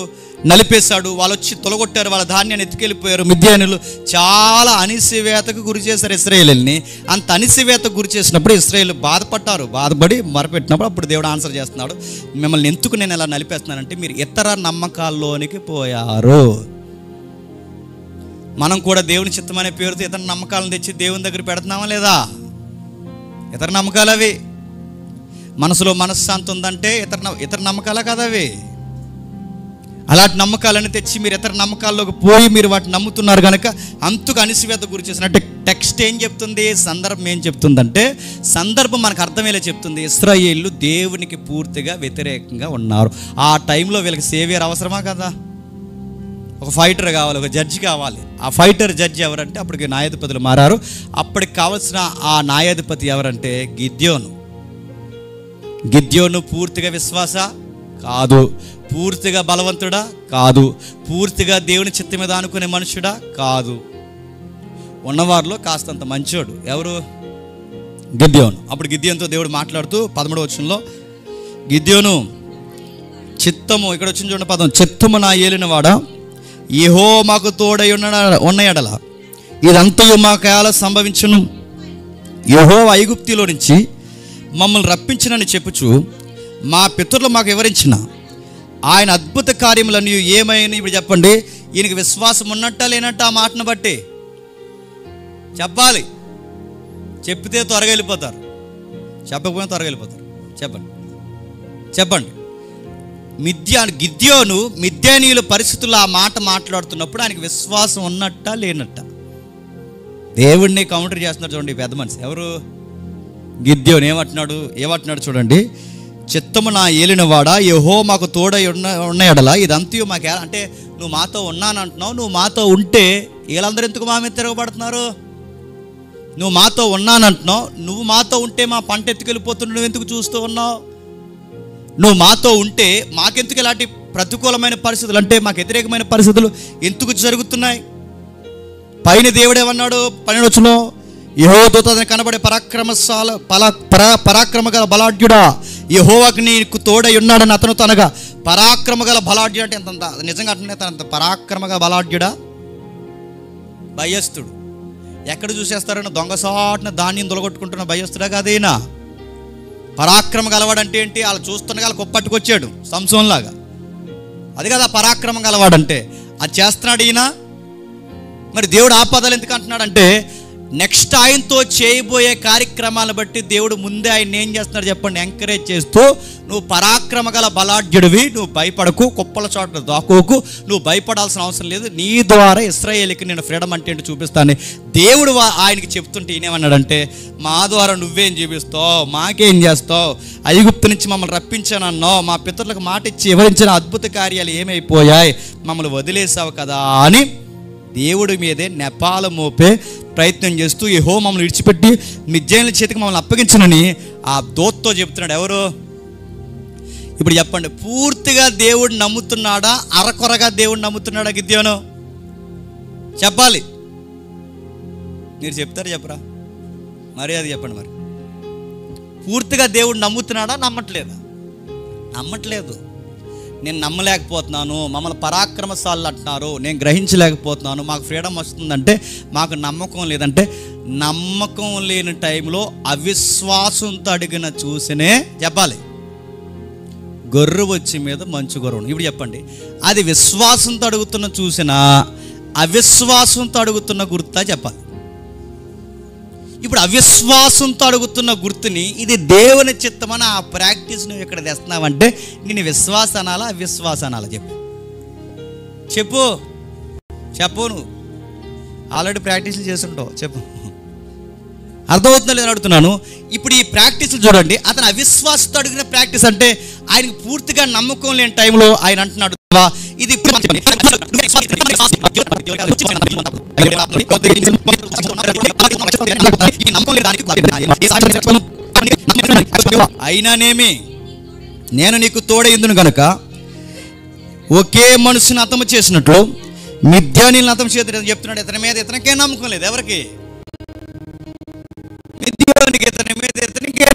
నలిపేశాడు. వాళ్ళు వచ్చి తొలగొట్టారు, వాళ్ళ ధాన్యాన్ని ఎత్తుకెళ్ళిపోయారు. మిద్యానీయులు చాలా అణిసివేతకు గురి చేశారు ఇశ్రాయేలుని. అంత అణిసివేతకు గురి చేసినప్పుడు ఇశ్రాయేలు బాధపడి మొరపెట్టినప్పుడు అప్పుడు దేవుడు ఆన్సర్ చేస్తున్నాడు, మిమ్మల్ని ఎందుకు నేను ఎలా నలిపేస్తున్నానంటే మీరు ఇతర నమ్మకాల్లోనికి పోయారు. మనం కూడా దేవుని చిత్తం అనే పేరుతో ఇతర నమ్మకాలను తెచ్చి దేవుని దగ్గర పెడుతున్నామా లేదా? ఇతర నమ్మకాలు అవి. మనసులో మనశ్శాంతి ఉందంటే ఇతర నమ్మకాలా కదా అవి? అలాంటి నమ్మకాలని తెచ్చి మీరు ఇతర నమ్మకాల్లోకి పోయి మీరు వాటిని నమ్ముతున్నారు కనుక అంతకు అనిసివేత గురి చేసినట్టు. టెక్స్ట్ ఏం చెప్తుంది, సందర్భం ఏం చెప్తుందంటే, సందర్భం మనకు అర్థమయ్యేలా చెప్తుంది. ఇశ్రాయేలు దేవునికి పూర్తిగా వ్యతిరేకంగా ఉన్నారు. ఆ టైంలో వీళ్ళకి సేవియర్ అవసరమా కదా? ఒక ఫైటర్ కావాలి, ఒక జడ్జి కావాలి. ఆ ఫైటర్ జడ్జి ఎవరంటే అప్పటికి న్యాయాధిపతులు మారారు. అప్పటికి కావాల్సిన ఆ న్యాయాధిపతి ఎవరంటే గిద్యోను పూర్తిగా విశ్వాస కాదు, పూర్తిగా బలవంతుడా కాదు, పూర్తిగా దేవుని చిత్తం మీద అనుకునే మనుషుడా కాదు. ఉన్నవారిలో కాస్తంత మంచోడు. ఎవరు? గిద్యోను. అప్పుడు గిద్యోనుతో దేవుడు మాట్లాడుతూ 13వ వచనంలో, గిద్యోను చిత్తము, ఇక్కడ వచ్చిన చూడండి పదం, చిత్తము నా ఏలినవాడా, యెహోవా మాకు తోడై ఉన్న ఎడల ఇదంతయు మాకు ఎలా సంభవించును? యెహోవా ఐగుప్తులో నుంచి మమ్మల్ని రప్పించినని చెప్పుచు మా పితరులు మాకు వివరించిన ఆయన అద్భుత కార్యములన్నీ ఏమైనా ఇప్పుడు చెప్పండి. ఈయనకి విశ్వాసం ఉన్నట్టా లేనట్ట? ఆ మాటను బట్టి చెప్పాలి. చెప్తే త్వరగా వెళ్ళిపోతారు, చెప్పకపోయినా త్వరగా వెళ్ళిపోతారు. చెప్పండి. గిద్యోను మిద్యానీయుల పరిస్థితుల్లో ఆ మాట మాట్లాడుతున్నప్పుడు ఆయనకి విశ్వాసం ఉన్నట్టా లేనట్ట? దేవుడిని కౌంటర్ చేస్తున్నారు చూడండి పెద్ద మనిషి. ఎవరు? గిద్యోను. ఏమంటున్నాడు చూడండి, చిత్తము నా ఏలినవాడా, యెహోవా మాకు తోడై ఉన్న ఎడల ఇదంతయు మాకు, అంటే నువ్వు మాతో ఉన్నానంటున్నావు, నువ్వు మాతో ఉంటే వీళ్ళందరూ ఎందుకు మా మీద తిరగబడుతున్నారు? నువ్వు మాతో ఉన్నానంటున్నావు, నువ్వు మాతో ఉంటే మా పంట ఎత్తుకెళ్ళిపోతుంటే నువ్వు ఎందుకు చూస్తూ ఉన్నావు? నువ్వు మాతో ఉంటే మాకెందుకు ఇలాంటి ప్రతికూలమైన పరిస్థితులు, అంటే మాకు వ్యతిరేకమైన పరిస్థితులు ఎందుకు జరుగుతున్నాయి? పైన దేవుడేమన్నాడు 12వ వచనంలో, యెహోవా దూత కనబడే పరాక్రమ గల బలాఢ్యుడా, యెహోవాకు నీకు తోడై ఉన్నాడని అతను అనగా, పరాక్రమ గల బలాఢ్యుడు అంటే ఎంత నిజంగా అంటే తనంత పరాక్రమ గల బలాఢ్యుడా? భయస్థుడు. ఎక్కడ చూసేస్తారని దొంగసాటున ధాన్యం దొలగొట్టుకుంటున్న భయస్థుడా కాదైనా? పరాక్రమ గలవాడంటే ఏంటి? వాళ్ళు చూస్తున్న వాళ్ళు కొప్పట్టుకొచ్చాడు సంసోన్లాగా. అది కదా పరాక్రమం గలవాడంటే. అది చేస్తున్నాడు ఈయన. మరి దేవుడు ఆపదలు ఎందుకు అంటున్నాడంటే, నెక్స్ట్ ఆయనతో చేయబోయే కార్యక్రమాలను బట్టి దేవుడు ముందే ఆయన ఏం చేస్తున్నాడు చెప్పండి, ఎంకరేజ్ చేస్తూ, నువ్వు పరాక్రమ గల బలాఢ్యుడివి, నువ్వు భయపడకు, కుప్పల చోట దాకోకు, నువ్వు భయపడాల్సిన అవసరం లేదు, నీ ద్వారా ఇశ్రాయేలుకి నేను ఫ్రీడమ్ అంటే ఏంటో చూపిస్తాను దేవుడు ఆయనకి చెప్తుంటే ఈయనేమన్నాడంటే, మా ద్వారా నువ్వేం చూపిస్తావు, మాకేం చేస్తావు, ఐగుప్తు నుంచి మమ్మల్ని రప్పించానన్నావు, మా పితరులకు మాట ఇచ్చి వివరించిన అద్భుత కార్యాలు ఏమైపోయాయి, మమ్మల్ని వదిలేసావు కదా అని దేవుడి మీదే నెపాల మోపే ప్రయత్నం చేస్తూ, యెహోవా మమ్మల్ని విడిచిపెట్టి మిద్యానీయుల చేతికి మమ్మల్ని అప్పగించనని ఆ దూతతో చెప్తున్నాడు. ఎవరు ఇప్పుడు చెప్పండి, పూర్తిగా దేవుడిని నమ్ముతున్నాడా, అరకొరగా దేవుడిని నమ్ముతున్నాడా గిద్యోను? చెప్పాలి. మీరు చెప్తారు చెప్పరా? మరి అది చెప్పండి. మరి పూర్తిగా దేవుడిని నమ్ముతున్నాడా, నమ్మట్లేదా? నమ్మట్లేదు. నేను నమ్మలేకపోతున్నాను, మమ్మల్ని పరాక్రమశాలు అంటున్నారు, నేను గ్రహించలేకపోతున్నాను, మాకు ఫ్రీడమ్ వస్తుందంటే మాకు నమ్మకం లేదంటే, నమ్మకం లేని టైంలో అవిశ్వాసంతో అడిగిన చూసినే చెప్పాలి, గొర్రె వచ్చి మీద మంచు గొర్రెను. ఇప్పుడు చెప్పండి, అది విశ్వాసంతో అడుగుతున్న చూసినా అవిశ్వాసంతో అడుగుతున్న గుర్తా చెప్పాలి. ఇప్పుడు అవిశ్వాసంతో అడుగుతున్న గుర్తుని ఇది దేవుని చిత్తమని ఆ ప్రాక్టీస్ నువ్వు ఇక్కడ తెస్తున్నావంటే నేను విశ్వాస అనాలా, అవిశ్వాస అనాలా? చెప్పు చెప్పు నువ్వు ఆల్రెడీ ప్రాక్టీస్లు చేస్తుంటావు, చెప్పు. అర్థమవుతుందో లేదని అడుగుతున్నాను. ఇప్పుడు ఈ ప్రాక్టీస్లు చూడండి, అతను అవిశ్వాసంతో అడిగిన ప్రాక్టీస్ అంటే ఆయనకు పూర్తిగా నమ్మకం లేని టైంలో ఆయన అంటున్నాడు, ఇది ఇప్పుడు అయినానేమి నేను నీకు తోడైందును గనుక ఒకే మనుషుని హతము చేసినట్లు మిద్యానీయులను హతము చేద్దామని చెప్తున్నాడు. ఇతని మీద ఇతనికే నమ్మకం లేదు. ఎవరికి? మిద్యానీయునికి. ఇతని మీద ఇతనికే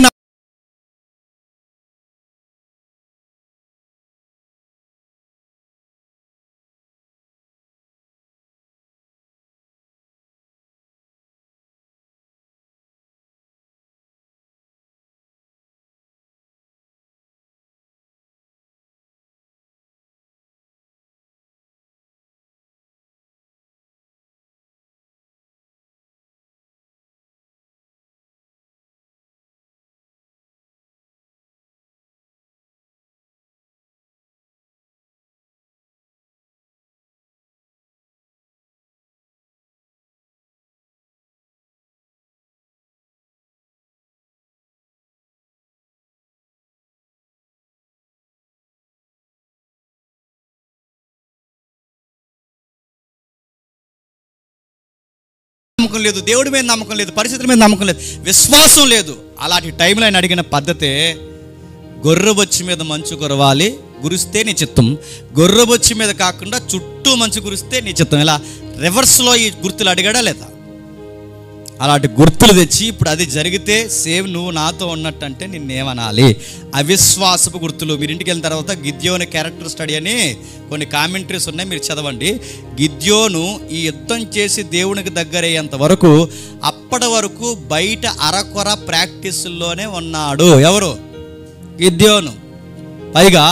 నమ్మకం లేదు, దేవుడి మీద నమ్మకం లేదు, పరిస్థితుల మీద నమ్మకం లేదు, విశ్వాసం లేదు. అలాంటి టైంలో ఆయన అడిగిన పద్ధతే, గొర్రెబొచ్చి మీద మంచు కురవాలి, గురిస్తే నీ చిత్తం. గొర్రెబొచ్చి మీద కాకుండా చుట్టూ మంచు కురిస్తే నీ చిత్తం. ఇలా రివర్స్లో ఈ గుర్తులు అడిగాడా లేదా? అలాంటి గుర్తులు తెచ్చి ఇప్పుడు అది జరిగితే సేవ్ నువ్వు నాతో ఉన్నట్టు అంటే నిన్నేమనాలి? అవిశ్వాసపు గుర్తులు. మీరు ఇంటికి వెళ్ళిన తర్వాత గిద్యోను క్యారెక్టర్ స్టడీ అని కొన్ని కామెంటరీస్ ఉన్నాయి, మీరు చదవండి. గిద్యోను ఈ యుద్ధం చేసి దేవునికి దగ్గరయ్యేంత వరకు అప్పటి వరకు బయట అరకొర ప్రాక్టీసుల్లోనే ఉన్నాడు. ఎవరు? గిద్యోను. పైగా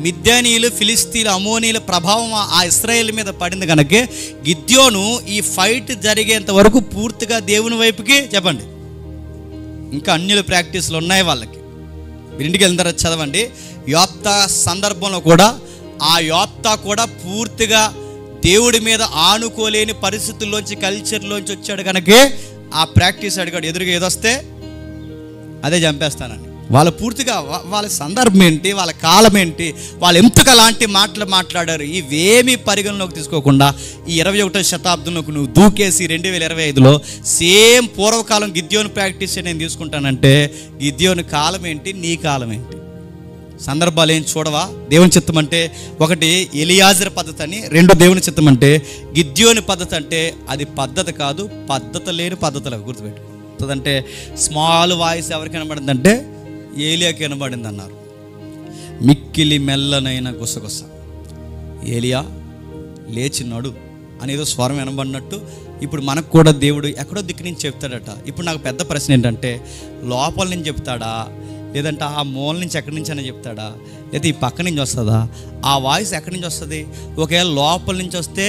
మిద్యానీయులు, ఫిలిస్తీన్లు, అమోనీల ప్రభావం ఆ ఇశ్రాయేల్ మీద పడింది కనుక గిద్యోను ఈ ఫైట్ జరిగేంత వరకు పూర్తిగా దేవుని వైపుకి చెప్పండి. ఇంకా అన్యుల ప్రాక్టీసులు ఉన్నాయి వాళ్ళకి. ఇంటికి వెళ్ళిన తర్వాత చదవండి. యోప్తా సందర్భంలో కూడా ఆ యోప్తా కూడా పూర్తిగా దేవుడి మీద ఆనుకోలేని పరిస్థితుల్లోంచి, కల్చర్లోంచి వచ్చాడు కనుకే ఆ ప్రాక్టీస్ అడిగాడు. ఎదురుగా ఏదొస్తే అదే చంపేస్తానని. వాళ్ళ పూర్తిగా వాళ్ళ సందర్భం ఏంటి, వాళ్ళ కాలం ఏంటి, వాళ్ళు ఎందుకు అలాంటి మాటలు మాట్లాడారు, ఇవేమీ పరిగణలోకి తీసుకోకుండా ఈ 21వ శతాబ్దంలోకి నువ్వు దూకేసి 2025లో సేమ్ పూర్వకాలం గిద్యోను ప్రాక్టీస్ నేను తీసుకుంటానంటే గిద్యోను కాలం ఏంటి, నీ కాలం ఏంటి? సందర్భాలు ఏం చూడవా? దేవుని చిత్తం అంటే ఒకటి ఎలియాజర్ పద్ధతి అని, రెండు దేవుని చిత్తం అంటే గిద్యోని పద్ధతి. అంటే అది పద్ధతి కాదు, పద్ధతి లేని పద్ధతులు. గుర్తుపెట్టు. అంటే స్మాల్ వాయిస్ ఎవరికి కనబడిందంటే ఏలియాకి వినబడింది అన్నారు. మిక్కిలి మెల్లనైన గుసగుస, ఏలియా లేచినాడు అనేదో స్వరం వినబడినట్టు ఇప్పుడు మనకు కూడా దేవుడు ఎక్కడో దిక్కు నుంచి చెప్తాడట. ఇప్పుడు నాకు పెద్ద ప్రశ్న ఏంటంటే, లోపల నుంచి చెప్తాడా లేదంటే ఆ మూల నుంచి ఎక్కడి నుంచి అని చెప్తాడా, లేదా ఈ పక్క నుంచి వస్తుందా? ఆ వాయిస్ ఎక్కడి నుంచి వస్తుంది? ఒకవేళ లోపల నుంచి వస్తే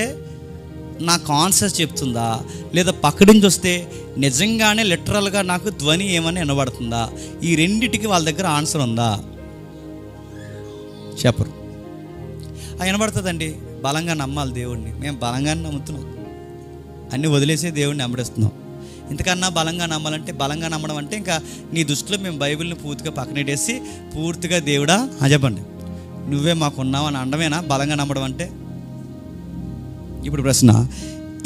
నా కాన్షియస్ చెప్తుందా, లేదా పక్క నుంచి వస్తే నిజంగానే లిటరల్గా నాకు ధ్వని ఏమని వినబడుతుందా? ఈ రెండిటికి వాళ్ళ దగ్గర ఆన్సర్ ఉందా? చెప్పరు. వినబడుతుందండి. బలంగా నమ్మాలి దేవుడిని. మేము బలంగానే నమ్ముతున్నాం, అన్నీ వదిలేసి దేవుడిని నమ్మడిస్తున్నాం. ఇంతకన్నా బలంగా నమ్మాలంటే, బలంగా నమ్మడం అంటే ఇంకా నీ దృష్టిలో మేము బైబిల్ని పూర్తిగా పక్కనెట్టేసి పూర్తిగా దేవుడా చెప్పండి నువ్వే మాకున్నావు అని అండమేనా బలంగా నమ్మడం అంటే? ఇప్పుడు ప్రశ్న,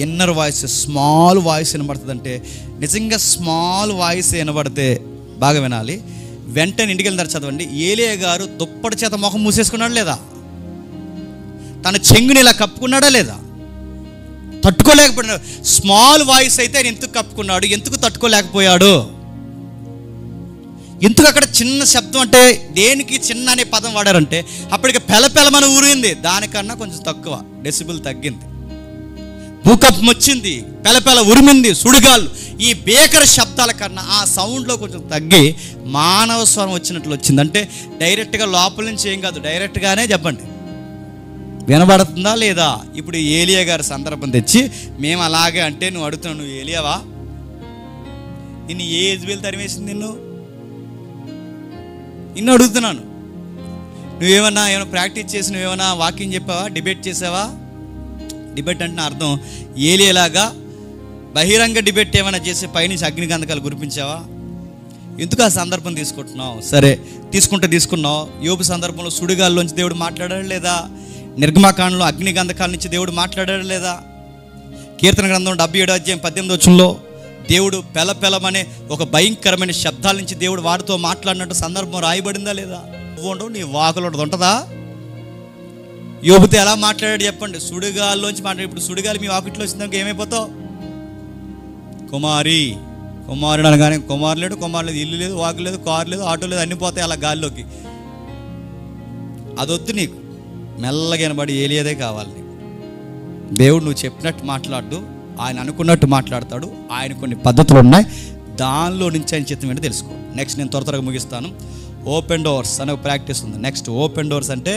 ఇన్నర్ వాయిస్, స్మాల్ వాయిస్ వినబడుతుందంటే, నిజంగా స్మాల్ వాయిస్ వినబడితే బాగా వినాలి. వెంటనే ఇంటికి వెళ్తారు. చదవండి, ఏలియా గారు దుప్పటి చేత మొహం మూసేసుకున్నాడు లేదా? తన చెంగుని ఇలా కప్పుకున్నాడా లేదా? తట్టుకోలేకపోయాడు. స్మాల్ వాయిస్ అయితే ఆయన ఎందుకు కప్పుకున్నాడు? ఎందుకు తట్టుకోలేకపోయాడు? ఎందుకు అక్కడ చిన్న శబ్దం అంటే దేనికి చిన్న అనే పదం వాడారంటే అప్పటికి పెలపెలమని ఊరింది, దానికన్నా కొంచెం తక్కువ డెసిబుల్ తగ్గింది. భూకంపం వచ్చింది, పెలపెల ఉరిమింది, సుడిగాళ్ళు, ఈ బేకర శబ్దాల కన్నా ఆ సౌండ్లో కొంచెం తగ్గి మానవ స్వరం వచ్చినట్లు వచ్చింది. అంటే డైరెక్ట్గా లోపల నుంచి ఏం కాదు, డైరెక్ట్గానే చెప్పండి వినబడుతుందా లేదా? ఇప్పుడు ఏలియా గారి సందర్భం తెచ్చి మేము అలాగే అంటే నువ్వు అడుగుతున్నావు, నువ్వు ఏలియావా? నిన్ను ఏ యెజబెల్ తరిమేసింది? నిన్ను అడుగుతున్నాను. ఏమైనా ప్రాక్టీస్ చేసి నువ్వేమైనా వాకింగ్ చెప్పావా? డిబేట్ చేసావా? డిబేట్ అంటే నా అర్థం ఏలియాలాగా బహిరంగ డిబేట్ ఏమైనా చేసి పైనుంచి అగ్నిగంధకాలు కురిపించావా? ఎందుకు ఆ సందర్భం తీసుకుంటున్నావు? సరే తీసుకున్నావు. యోబు సందర్భంలో సుడిగాల్లోంచి దేవుడు మాట్లాడాడు లేదా? నిర్గమకాండంలో అగ్నిగంధకాల నుంచి దేవుడు మాట్లాడాడు లేదా? కీర్తన గ్రంథం 77:18 దేవుడు పెలపెలమనే ఒక భయంకరమైన శబ్దాల నుంచి దేవుడు వాడితో మాట్లాడినట్టు సందర్భం రాయబడిందా లేదా? ఉండవు, నీ వాకులో ఉంటుందా? యోబుతో ఎలా మాట్లాడాడు చెప్పండి? సుడిగాల్లోంచి మాట్లాడి. ఇప్పుడు సుడిగాలి మీ వాకిట్లో వచ్చిందాక ఏమైపోతావు? కుమారుడు అనగానే కుమారు లేడు, ఇల్లు లేదు, వాకు లేదు, కారు లేదు, ఆటో లేదు, అన్ని పోతాయి అలా గాల్లోకి. అదొద్దు నీకు. మెల్లగా వినబడి ఏలియాదే కావాలి నీకు. దేవుడు నువ్వు చెప్పినట్టు మాట్లాడు, ఆయన అనుకున్నట్టు మాట్లాడతాడు. ఆయన కొన్ని పద్ధతులు ఉన్నాయి, దానిలో నుంచి ఆయన చిత్తం ఏంటో తెలుసుకో. నెక్స్ట్ నేను త్వరగా ముగిస్తాను. ఓపెన్ డోర్స్ అనే ప్రాక్టీస్ ఉంది. నెక్స్ట్ ఓపెన్ డోర్స్ అంటే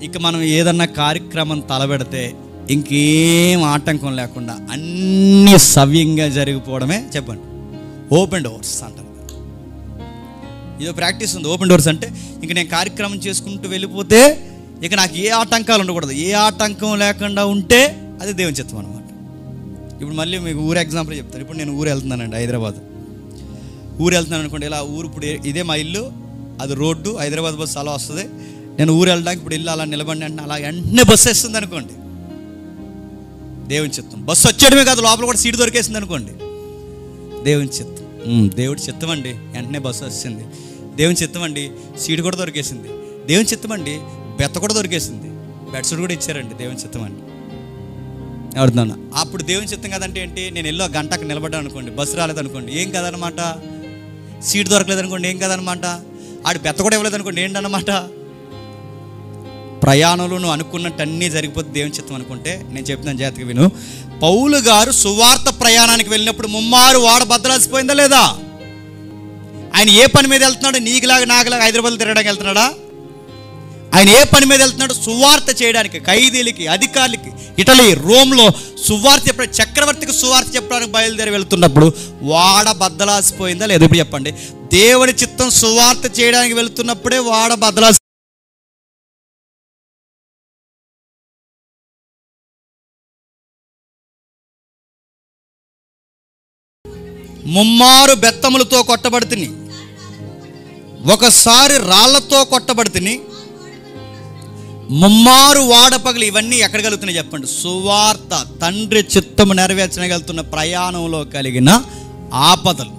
ఇక మనం ఏదన్నా కార్యక్రమం తలబెడితే ఇంకేం ఆటంకం లేకుండా అన్నీ సవ్యంగా జరిగిపోవడమే చెప్పండి ఓపెన్ డోర్స్ అంటారు. ఇదో ప్రాక్టీస్ ఉంది. ఓపెన్ డోర్స్ అంటే ఇంక నేను కార్యక్రమం చేసుకుంటూ వెళ్ళిపోతే ఇక నాకు ఏ ఆటంకాలు ఉండకూడదు, ఏ ఆటంకం లేకుండా ఉంటే అది దేవుని చిత్తం అనమాట. ఇప్పుడు మళ్ళీ మీకు ఊరు ఎగ్జాంపుల్ చెప్తాను. ఇప్పుడు నేను ఊరు వెళ్తున్నానండి, హైదరాబాద్ ఊరు వెళ్తున్నాను అనుకోండి. ఇలా ఊరు ఇప్పుడు ఇదే మా ఇల్లు, అది రోడ్డు, హైదరాబాద్ బస్సు అలా వస్తుంది. నేను ఊరు వెళ్ళడానికి ఇప్పుడు ఇల్లు అలా నిలబడి అంటే అలా వెంటనే బస్సు వేస్తుంది అనుకోండి, దేవుని చిత్తం. బస్సు వచ్చేయడమే కాదు, లోపల కూడా సీటు దొరికేసింది అనుకోండి, దేవుని చిత్తం. దేవుడి చిత్తం అండి, వెంటనే బస్సు వచ్చింది. దేవుని చిత్తం అండి, సీటు కూడా దొరికేసింది. దేవుని చిత్తం అండి, బెత్త కూడా దొరికేసింది, బెడ్షీట్ కూడా ఇచ్చారండి. దేవుని చిత్తం అండి. అడుగుతున్నాను. అప్పుడు దేవుని చిత్తం కదంటే ఏంటి? నేను ఎల్లో గంటకు నిలబడ్డాను అనుకోండి, బస్సు రాలేదనుకోండి, ఏం కదనమాట. సీటు దొరకలేదనుకోండి, ఏం కదనమాట. ఆడు బెత్త కూడా ఇవ్వలేదనుకోండి, ఏంటన్నమాట. ప్రయాణంలో నువ్వు అనుకున్నట్టు అన్నీ జరిగిపోతే దేవుని చిత్తం అనుకుంటే, నేను చెప్తున్నాను జాగ్రత్తగా విను. పౌలు గారు సువార్త ప్రయాణానికి వెళ్ళినప్పుడు ముమ్మారు వాడ బద్దలాసిపోయిందా లేదా? ఆయన ఏ పని మీద వెళ్తున్నాడు? నీకులాగా నాకులాగా హైదరాబాద్ తిరగడానికి వెళ్తున్నాడా? ఆయన ఏ పని మీద వెళ్తున్నాడు? సువార్త చేయడానికి, ఖైదీలకి, అధికారులకి, ఇటలీ, రోమ్లో సువార్త చెప్పడానికి, చక్రవర్తికి సువార్త చెప్పడానికి బయలుదేరి వెళ్తున్నప్పుడు వాడ బద్దలాసిపోయిందా లేదా? ఇప్పుడు చెప్పండి. దేవుని చిత్తం సువార్త చేయడానికి వెళ్తున్నప్పుడే వాడ బద్దలాసి. ముమ్మారు బెత్తములతో కొట్టబడితిని, ఒకసారి రాళ్లతో కొట్టబడితిని, ముమ్మారు వాడపగలు. ఇవన్నీ ఎక్కడ కలుగుతున్నాయి చెప్పండి? సువార్త, తండ్రి చిత్తము నెరవేర్చగలుగుతున్న ప్రయాణంలో కలిగిన ఆపదలు.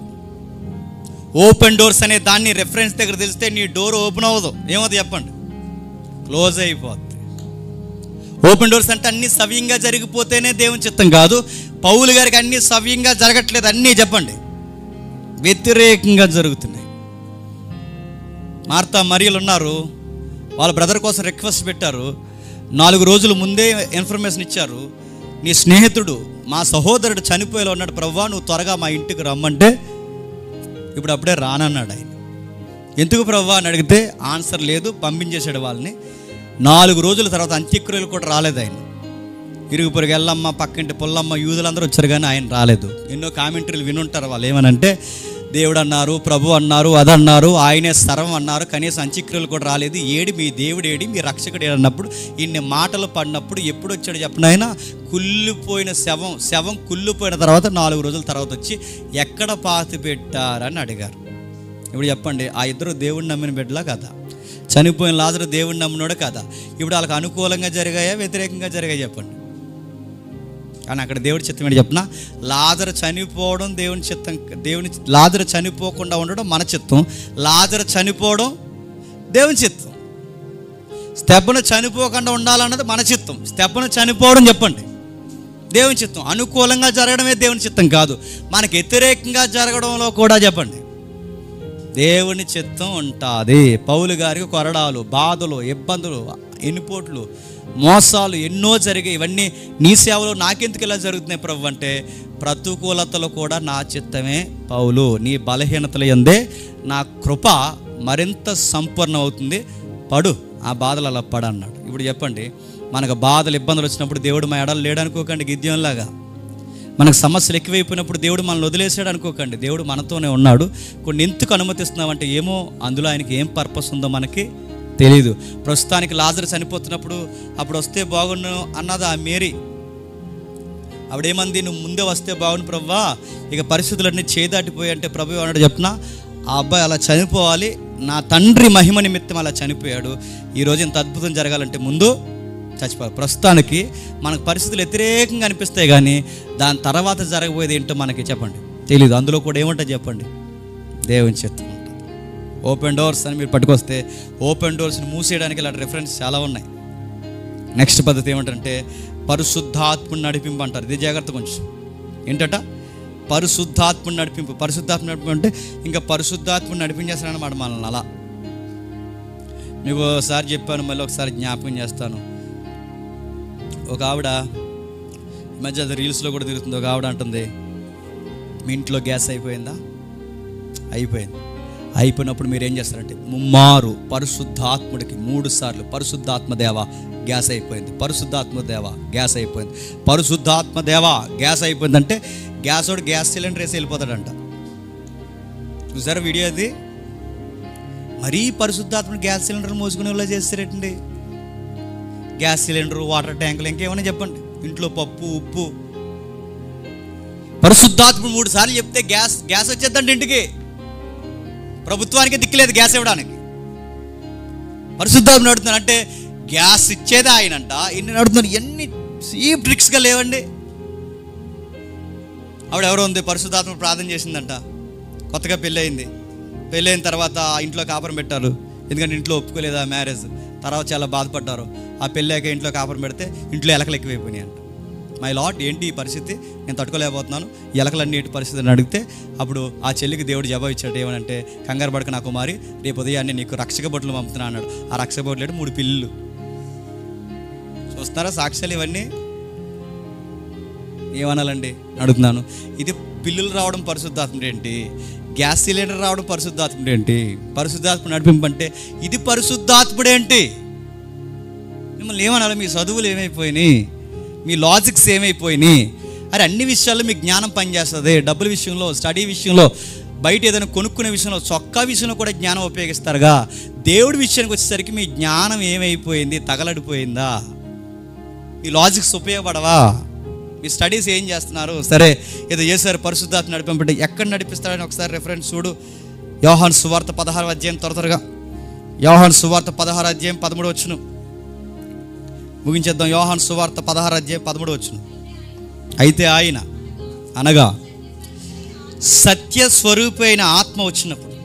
ఓపెన్ డోర్స్ అనే దాన్ని రెఫరెన్స్ దగ్గర తెలిస్తే నీ డోర్ ఓపెన్ అవ్వదు. ఏమవుతుంది చెప్పండి? క్లోజ్ అయిపోద్ది. ఓపెన్ డోర్స్ అంటే అన్నీ సవ్యంగా జరిగిపోతేనే దేవుని చిత్తం కాదు. పౌలు గారికి అన్నీ సవ్యంగా జరగట్లేదు, అన్నీ చెప్పండి వ్యతిరేకంగా జరుగుతున్నాయి. మార్తా మరియలు ఉన్నారు, వాళ్ళ బ్రదర్ కోసం రిక్వెస్ట్ పెట్టారు. 4 రోజుల ముందే ఇన్ఫర్మేషన్ ఇచ్చారు. నీ స్నేహితుడు, మా సహోదరుడు చనిపోయేలా ఉన్నాడు, ప్రభువా నువ్వు త్వరగా మా ఇంటికి రమ్మంటే ఇప్పుడు అప్పుడే రానన్నాడు ఆయన. ఎందుకు ప్రభువా అని అడిగితే ఆన్సర్ లేదు, పంపించేశాడు వాళ్ళని. 4 రోజుల తర్వాత అంత్యక్రియలు కూడా రాలేదు ఆయన. ఇరుగు పొరుగు ఎల్లమ్మ, పక్కింటి పుల్లమ్మ, యూదులందరూ వచ్చారు కానీ ఆయన రాలేదు. ఎన్నో కామెంటరీలు వినుంటారు వాళ్ళు. ఏమనంటే దేవుడు అన్నారు, ప్రభు అన్నారు, అదన్నారు, ఆయనే సర్వం అన్నారు, కనీసం అంత్యక్రియలు కూడా రాలేదు. ఏడి మీ దేవుడు, ఏడి మీ రక్షకుడు అన్నప్పుడు, ఇన్ని మాటలు పడినప్పుడు ఎప్పుడు వచ్చాడు చెప్పిన ఆయన? కుళ్ళిపోయిన శవం కుళ్ళిపోయిన తర్వాత 4 రోజుల తర్వాత వచ్చి ఎక్కడ పాతి పెట్టారని అడిగారు. ఇప్పుడు చెప్పండి, ఆ ఇద్దరు దేవుడిని నమ్మిన బిడ్డలా కదా? చనిపోయిన లాజరు దేవుడిని నమ్మినోడు కదా? ఇప్పుడు వాళ్ళకి అనుకూలంగా జరిగాయా, వ్యతిరేకంగా జరిగాయా చెప్పండి? కానీ అక్కడ దేవుడి చిత్తం ఏంటి చెప్పిన? లాజరు చనిపోవడం దేవుని చిత్తం. లాజరు చనిపోకుండా ఉండడం మన చిత్తం, లాజరు చనిపోవడం దేవుని చిత్తం. స్టెఫను చనిపోకుండా ఉండాలన్నది మన చిత్తం, స్టెఫను చనిపోవడం చెప్పండి దేవుని చిత్తం. అనుకూలంగా జరగడమే దేవుని చిత్తం కాదు, మనకు వ్యతిరేకంగా జరగడంలో కూడా చెప్పండి దేవుని చిత్తం ఉంటుంది. పౌలు గారికి కొరడాలు, బాధలు, ఇబ్బందులు, ఎన్నిపోట్లు, మోసాలు ఎన్నో జరిగాయి. ఇవన్నీ నీ సేవలో నాకెందుకు ఇలా జరుగుతున్నాయి ప్రభు అంటే, ప్రతికూలతలు కూడా నా చిత్తమే పౌలు, నీ బలహీనతల యందే నా కృప మరింత సంపూర్ణం అవుతుంది, పడు ఆ బాధలు అలా పడన్నాడు. ఇప్పుడు చెప్పండి, మనకు బాధలు, ఇబ్బందులు వచ్చినప్పుడు దేవుడు మా ఎడలు లేడనుకోకండి. గిద్యోన్లాగా మనకు సమస్యలు ఎక్కువైపోయినప్పుడు దేవుడు మనల్ని వదిలేసాడు అనుకోకండి. దేవుడు మనతోనే ఉన్నాడు. కొన్ని ఎందుకు అనుమతిస్తున్నామంటే ఏమో అందులో ఆయనకి ఏం పర్పస్ ఉందో మనకి తెలీదు. ప్రస్తుతానికి లాజరు చనిపోతున్నప్పుడు అప్పుడు వస్తే బాగుండు అన్నది ఆ మేరీ. ఆవిడేమంది? నువ్వు ముందే వస్తే బాగుండు ప్రభువా, ఇక పరిస్థితులన్నీ చేదాటిపోయి అంటే ప్రభు అన్నాడు చెప్పిన, ఆ అబ్బాయి అలా చనిపోవాలి, నా తండ్రి మహిమ నిమిత్తం అలా చనిపోయాడు. ఈరోజు ఇంత అద్భుతం జరగాలంటే ముందు చచ్చిపోవాలి. ప్రస్తుతానికి మనకు పరిస్థితులు వ్యతిరేకంగా అనిపిస్తాయి కానీ దాని తర్వాత జరగబోయేది ఏంటో మనకి చెప్పండి తెలీదు. అందులో కూడా ఏముంటుంది చెప్పండి? దేవుని చిత్తం ఉంటుంది. ఓపెన్ డోర్స్ అని మీరు పట్టుకొస్తే ఓపెన్ డోర్స్ని మూసేయడానికి ఇలాంటి రెఫరెన్స్ చాలా ఉన్నాయి. నెక్స్ట్ పద్ధతి ఏమిటంటే పరిశుద్ధాత్మని నడిపింపు అంటారు. ఇది జాగ్రత్త కొంచెం. ఏంటట? పరిశుద్ధాత్మని నడిపింపు. పరిశుద్ధాత్మ నడిపింపు అంటే ఇంకా పరిశుద్ధాత్మని నడిపించేస్తానన్నమాట మనల్ని. అలా మీకు ఒకసారి చెప్పాను, మళ్ళీ ఒకసారి జ్ఞాపకం చేస్తాను. ఒక ఆవిడ ఈ మధ్య అది రీల్స్లో కూడా తిరుగుతుంది. ఒక ఆవిడ అంటుంది, మీ ఇంట్లో గ్యాస్ అయిపోయిందా? అయిపోయింది. అయిపోయినప్పుడు మీరు ఏం చేస్తారంటే ముమ్మారు పరిశుద్ధాత్ముడికి 3 సార్లు పరిశుద్ధాత్మ దేవా గ్యాస్ అయిపోయింది, పరిశుద్ధాత్మ దేవా గ్యాస్ అయిపోయింది, పరిశుద్ధాత్మ దేవా గ్యాస్ అయిపోయింది అంటే గ్యాసోడు గ్యాస్ సిలిండర్ వేసి వెళ్ళిపోతాడంట. చూసారా వీడియో అది? మరీ పరిశుద్ధాత్మని గ్యాస్ సిలిండర్ మోసుకునే వాళ్ళు చేస్తారేటండి. గ్యాస్ సిలిండరు, వాటర్ ట్యాంకులు, ఇంకేమైనా చెప్పండి, ఇంట్లో పప్పు, ఉప్పు. పరిశుద్ధాత్మ 3 సార్లు చెప్తే గ్యాస్ వచ్చేద్దండి ఇంటికి. ప్రభుత్వానికి దిక్కులేదు గ్యాస్ ఇవ్వడానికి. పరిశుద్ధాత్మ నడుతున్నారు అంటే గ్యాస్ ఇచ్చేదే ఆయనంట. ఇన్ని నడుతున్నారు, ఎన్ని ఈ ట్రిక్స్గా లేవండి. ఆవిడ ఎవరో ఉంది, పరిశుద్ధాత్మ ప్రార్థన చేసిందంట. కొత్తగా పెళ్ళైన తర్వాత ఇంట్లో కాపురం పెట్టారు. ఎందుకంటే ఇంట్లో ఒప్పుకోలేదా మ్యారేజ్. తర్వాత చాలా బాధపడ్డారు. ఆ పెళ్ళాక ఇంట్లో కాపురం పెడితే ఇంట్లో ఎలకలు ఎక్కువైపోయినాయి అంట. మై లాట్, ఏంటి ఈ పరిస్థితి, నేను తట్టుకోలేకపోతున్నాను, ఎలకలన్నీ ఏంటి పరిస్థితి అని అడిగితే అప్పుడు ఆ చెల్లికి దేవుడు జవాబు ఇచ్చాడు. ఏమనంటే, కంగారు పడక నా కుమారి, రేపు ఉదయాన్నే నీకు రక్షక బొట్లు పంపుతున్నా అన్నాడు. ఆ రక్షక బొట్లు 3 పిల్లులు. చూస్తున్నారా సాక్ష్యాలు ఇవన్నీ? ఏమనాలండి అడుగుతున్నాను. ఇది పిల్లులు రావడం పరిశుద్ధాత్ముడు ఏంటి? గ్యాస్ సిలిండర్ రావడం పరిశుద్ధాత్ముడు ఏంటి? పరిశుద్ధాత్మ నడిపింపు అంటే ఇది పరిశుద్ధాత్ముడు ఏంటి? మిమ్మల్ని ఏమనాలి? మీ చదువులు ఏమైపోయినాయి, మీ లాజిక్స్ ఏమైపోయినాయి? అరే అన్ని విషయాల్లో మీ జ్ఞానం పనిచేస్తుంది. డబ్బుల విషయంలో, స్టడీ విషయంలో, బయట ఏదైనా కొనుక్కునే విషయంలో, చొక్కా విషయంలో కూడా జ్ఞానం ఉపయోగిస్తారుగా. దేవుడి విషయానికి వచ్చేసరికి మీ జ్ఞానం ఏమైపోయింది? తగలడిపోయిందా? మీ లాజిక్స్ ఉపయోగపడవా? మీ స్టడీస్ ఏం చేస్తున్నారు? సరే ఏదో చేశారు, పరిశుద్ధాత్మ నడిపింపంటే ఎక్కడ నడిపిస్తారని ఒకసారి రెఫరెన్స్ చూడు. యోహాను సువార్త 16వ అధ్యాయం, త్వరగా యోహాను సువార్త 16వ అధ్యాయం 13వ వచనం ముగించేద్దాం. యోహాను సువార్త 16వ అధ్యాయం 13వ వచనం. అయితే ఆయన అనగా సత్య స్వరూపైన ఆత్మ వచ్చినప్పుడు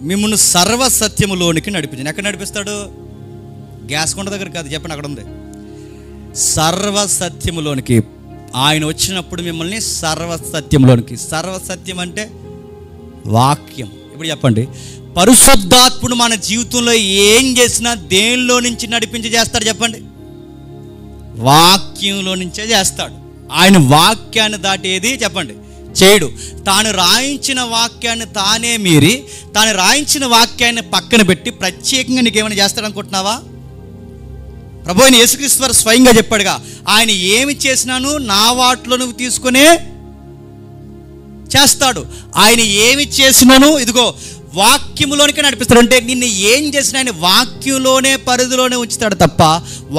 మిమ్మల్ని సర్వ సత్యములోనికి నడిపించండి. ఎక్కడ నడిపిస్తాడు? గ్యాస్ కొండ దగ్గర కాదు, చెప్పండి, అక్కడ ఉంది. సర్వసత్యములోనికి ఆయన వచ్చినప్పుడు మిమ్మల్ని సర్వసత్యంలోనికి. సర్వసత్యం అంటే వాక్యం. ఇప్పుడు చెప్పండి, పరిశుద్ధాత్ముడు మన జీవితంలో ఏం చేసినా దేనిలో నుంచి నడిపించి చేస్తాడు చెప్పండి? వాక్యంలో నుంచే చేస్తాడు. ఆయన వాక్యాన్ని దాటేది చెప్పండి చేయడు. తాను రాయించిన వాక్యాన్ని తానే మీరి, తాను రాయించిన వాక్యాన్ని పక్కన పెట్టి ప్రత్యేకంగా నీకేమైనా చేస్తాడనుకుంటున్నావా? ప్రభు అయిన యేసుక్రీస్తు వారు స్వయంగా చెప్పాడుగా, ఆయన ఏమి చేసినాను నా వాటిలో నువ్వు తీసుకునే చేస్తాడు. ఆయన ఏమి చేసినాను ఇదిగో వాక్యములోనికి నడిపిస్తాడు. అంటే నిన్ను ఏం చేసినా ఆయన వాక్యంలోనే పరిధిలోనే ఉంచుతాడు తప్ప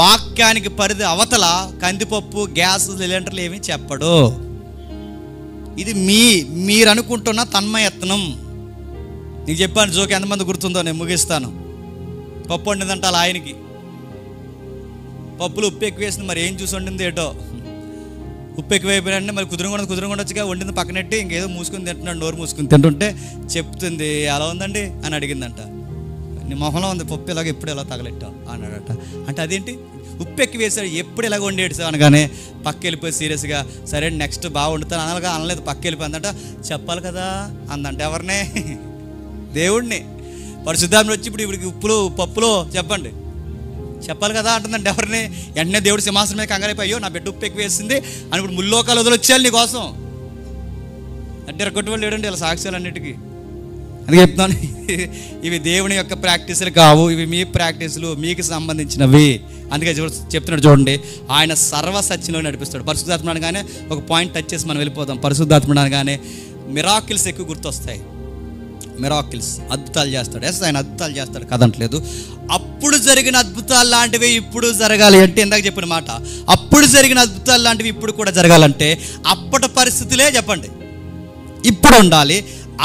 వాక్యానికి పరిధి అవతల కందిపప్పు, గ్యాస్ సిలిండర్లు ఏమీ చెప్పడు. ఇది మీరు అనుకుంటున్న తన్మయత్నం. నీకు చెప్పాను జోకి ఎంతమంది గుర్తుందో, నేను ముగిస్తాను. పప్పు వండిందంట అలా ఆయనకి, పప్పులు ఉప్పు ఎక్కువ వేసింది, మరి ఏం చూసి వండింది ఏటో, ఉప్పు ఎక్కువైపోయినంటే మరి కుదురుగొండొచ్చుగా వండింది పక్కనెట్టి ఇంకేదో మూసుకుని తింటున్నాడు, నోరు మూసుకుని తింటుంటే చెప్తుంది ఎలా ఉందండి అని అడిగిందంట. నీ మొహంలో ఉంది పప్పు, ఇలాగ ఎప్పుడు ఎలా తగలెట్టావు అన్నాడట. అంటే అదేంటి ఉప్పు ఎక్కువ వేసాడు, ఎప్పుడు ఎలాగ వండేడు సార్ అనగానే పక్క వెళ్ళిపోయి సీరియస్గా సరే నెక్స్ట్ బాగా వండుతాను అనగా అనలేదు, పక్క వెళ్ళిపోయిందంట. చెప్పాలి కదా అందంట. ఎవరినే? దేవుడిని. పరిశుద్ధాత్మ వచ్చి ఇప్పుడు ఉప్పులు పప్పులో చెప్పండి చెప్పాలి కదా అంటుందండి. ఎవరిని? వెంటనే దేవుడు సింహాసనం మీద కంగారైపోయి అయ్యో నా బిడ్డ ఉప్పు ఎక్కువ వేసింది అని ఇప్పుడు ముల్లోకాలు వదిలొచ్చేయాలి నీకోసం అంటే రొక్కటి వాళ్ళు లేడండి ఇలా సాక్ష్యాలు అన్నిటికీ. అందుకే చెప్తున్నాను, ఇవి దేవుని యొక్క ప్రాక్టీసులు కావు, ఇవి మీ ప్రాక్టీసులు, మీకు సంబంధించినవి. అందుకే చెప్తున్నాడు చూడండి, ఆయన సర్వసత్యంలో నడిపిస్తాడు. పరిశుద్ధాత్మ అనగానే ఒక పాయింట్ టచ్ చేసి మనం వెళ్ళిపోతాం. పరిశుద్ధాత్మ అనగానే మిరాకిల్స్ ఎక్కువ గుర్తొస్తాయి. మిరాకిల్స్, అద్భుతాలు చేస్తాడు. ఎస్, ఆయన అద్భుతాలు చేస్తాడు కదంటలేదు. అప్పుడు జరిగిన అద్భుతాలు లాంటివి ఇప్పుడు జరగాలి అంటే, ఇందాక చెప్పిన మాట, అప్పుడు జరిగిన అద్భుతాలు లాంటివి ఇప్పుడు కూడా జరగాలంటే అప్పటి పరిస్థితులే చెప్పండి ఇప్పుడు ఉండాలి.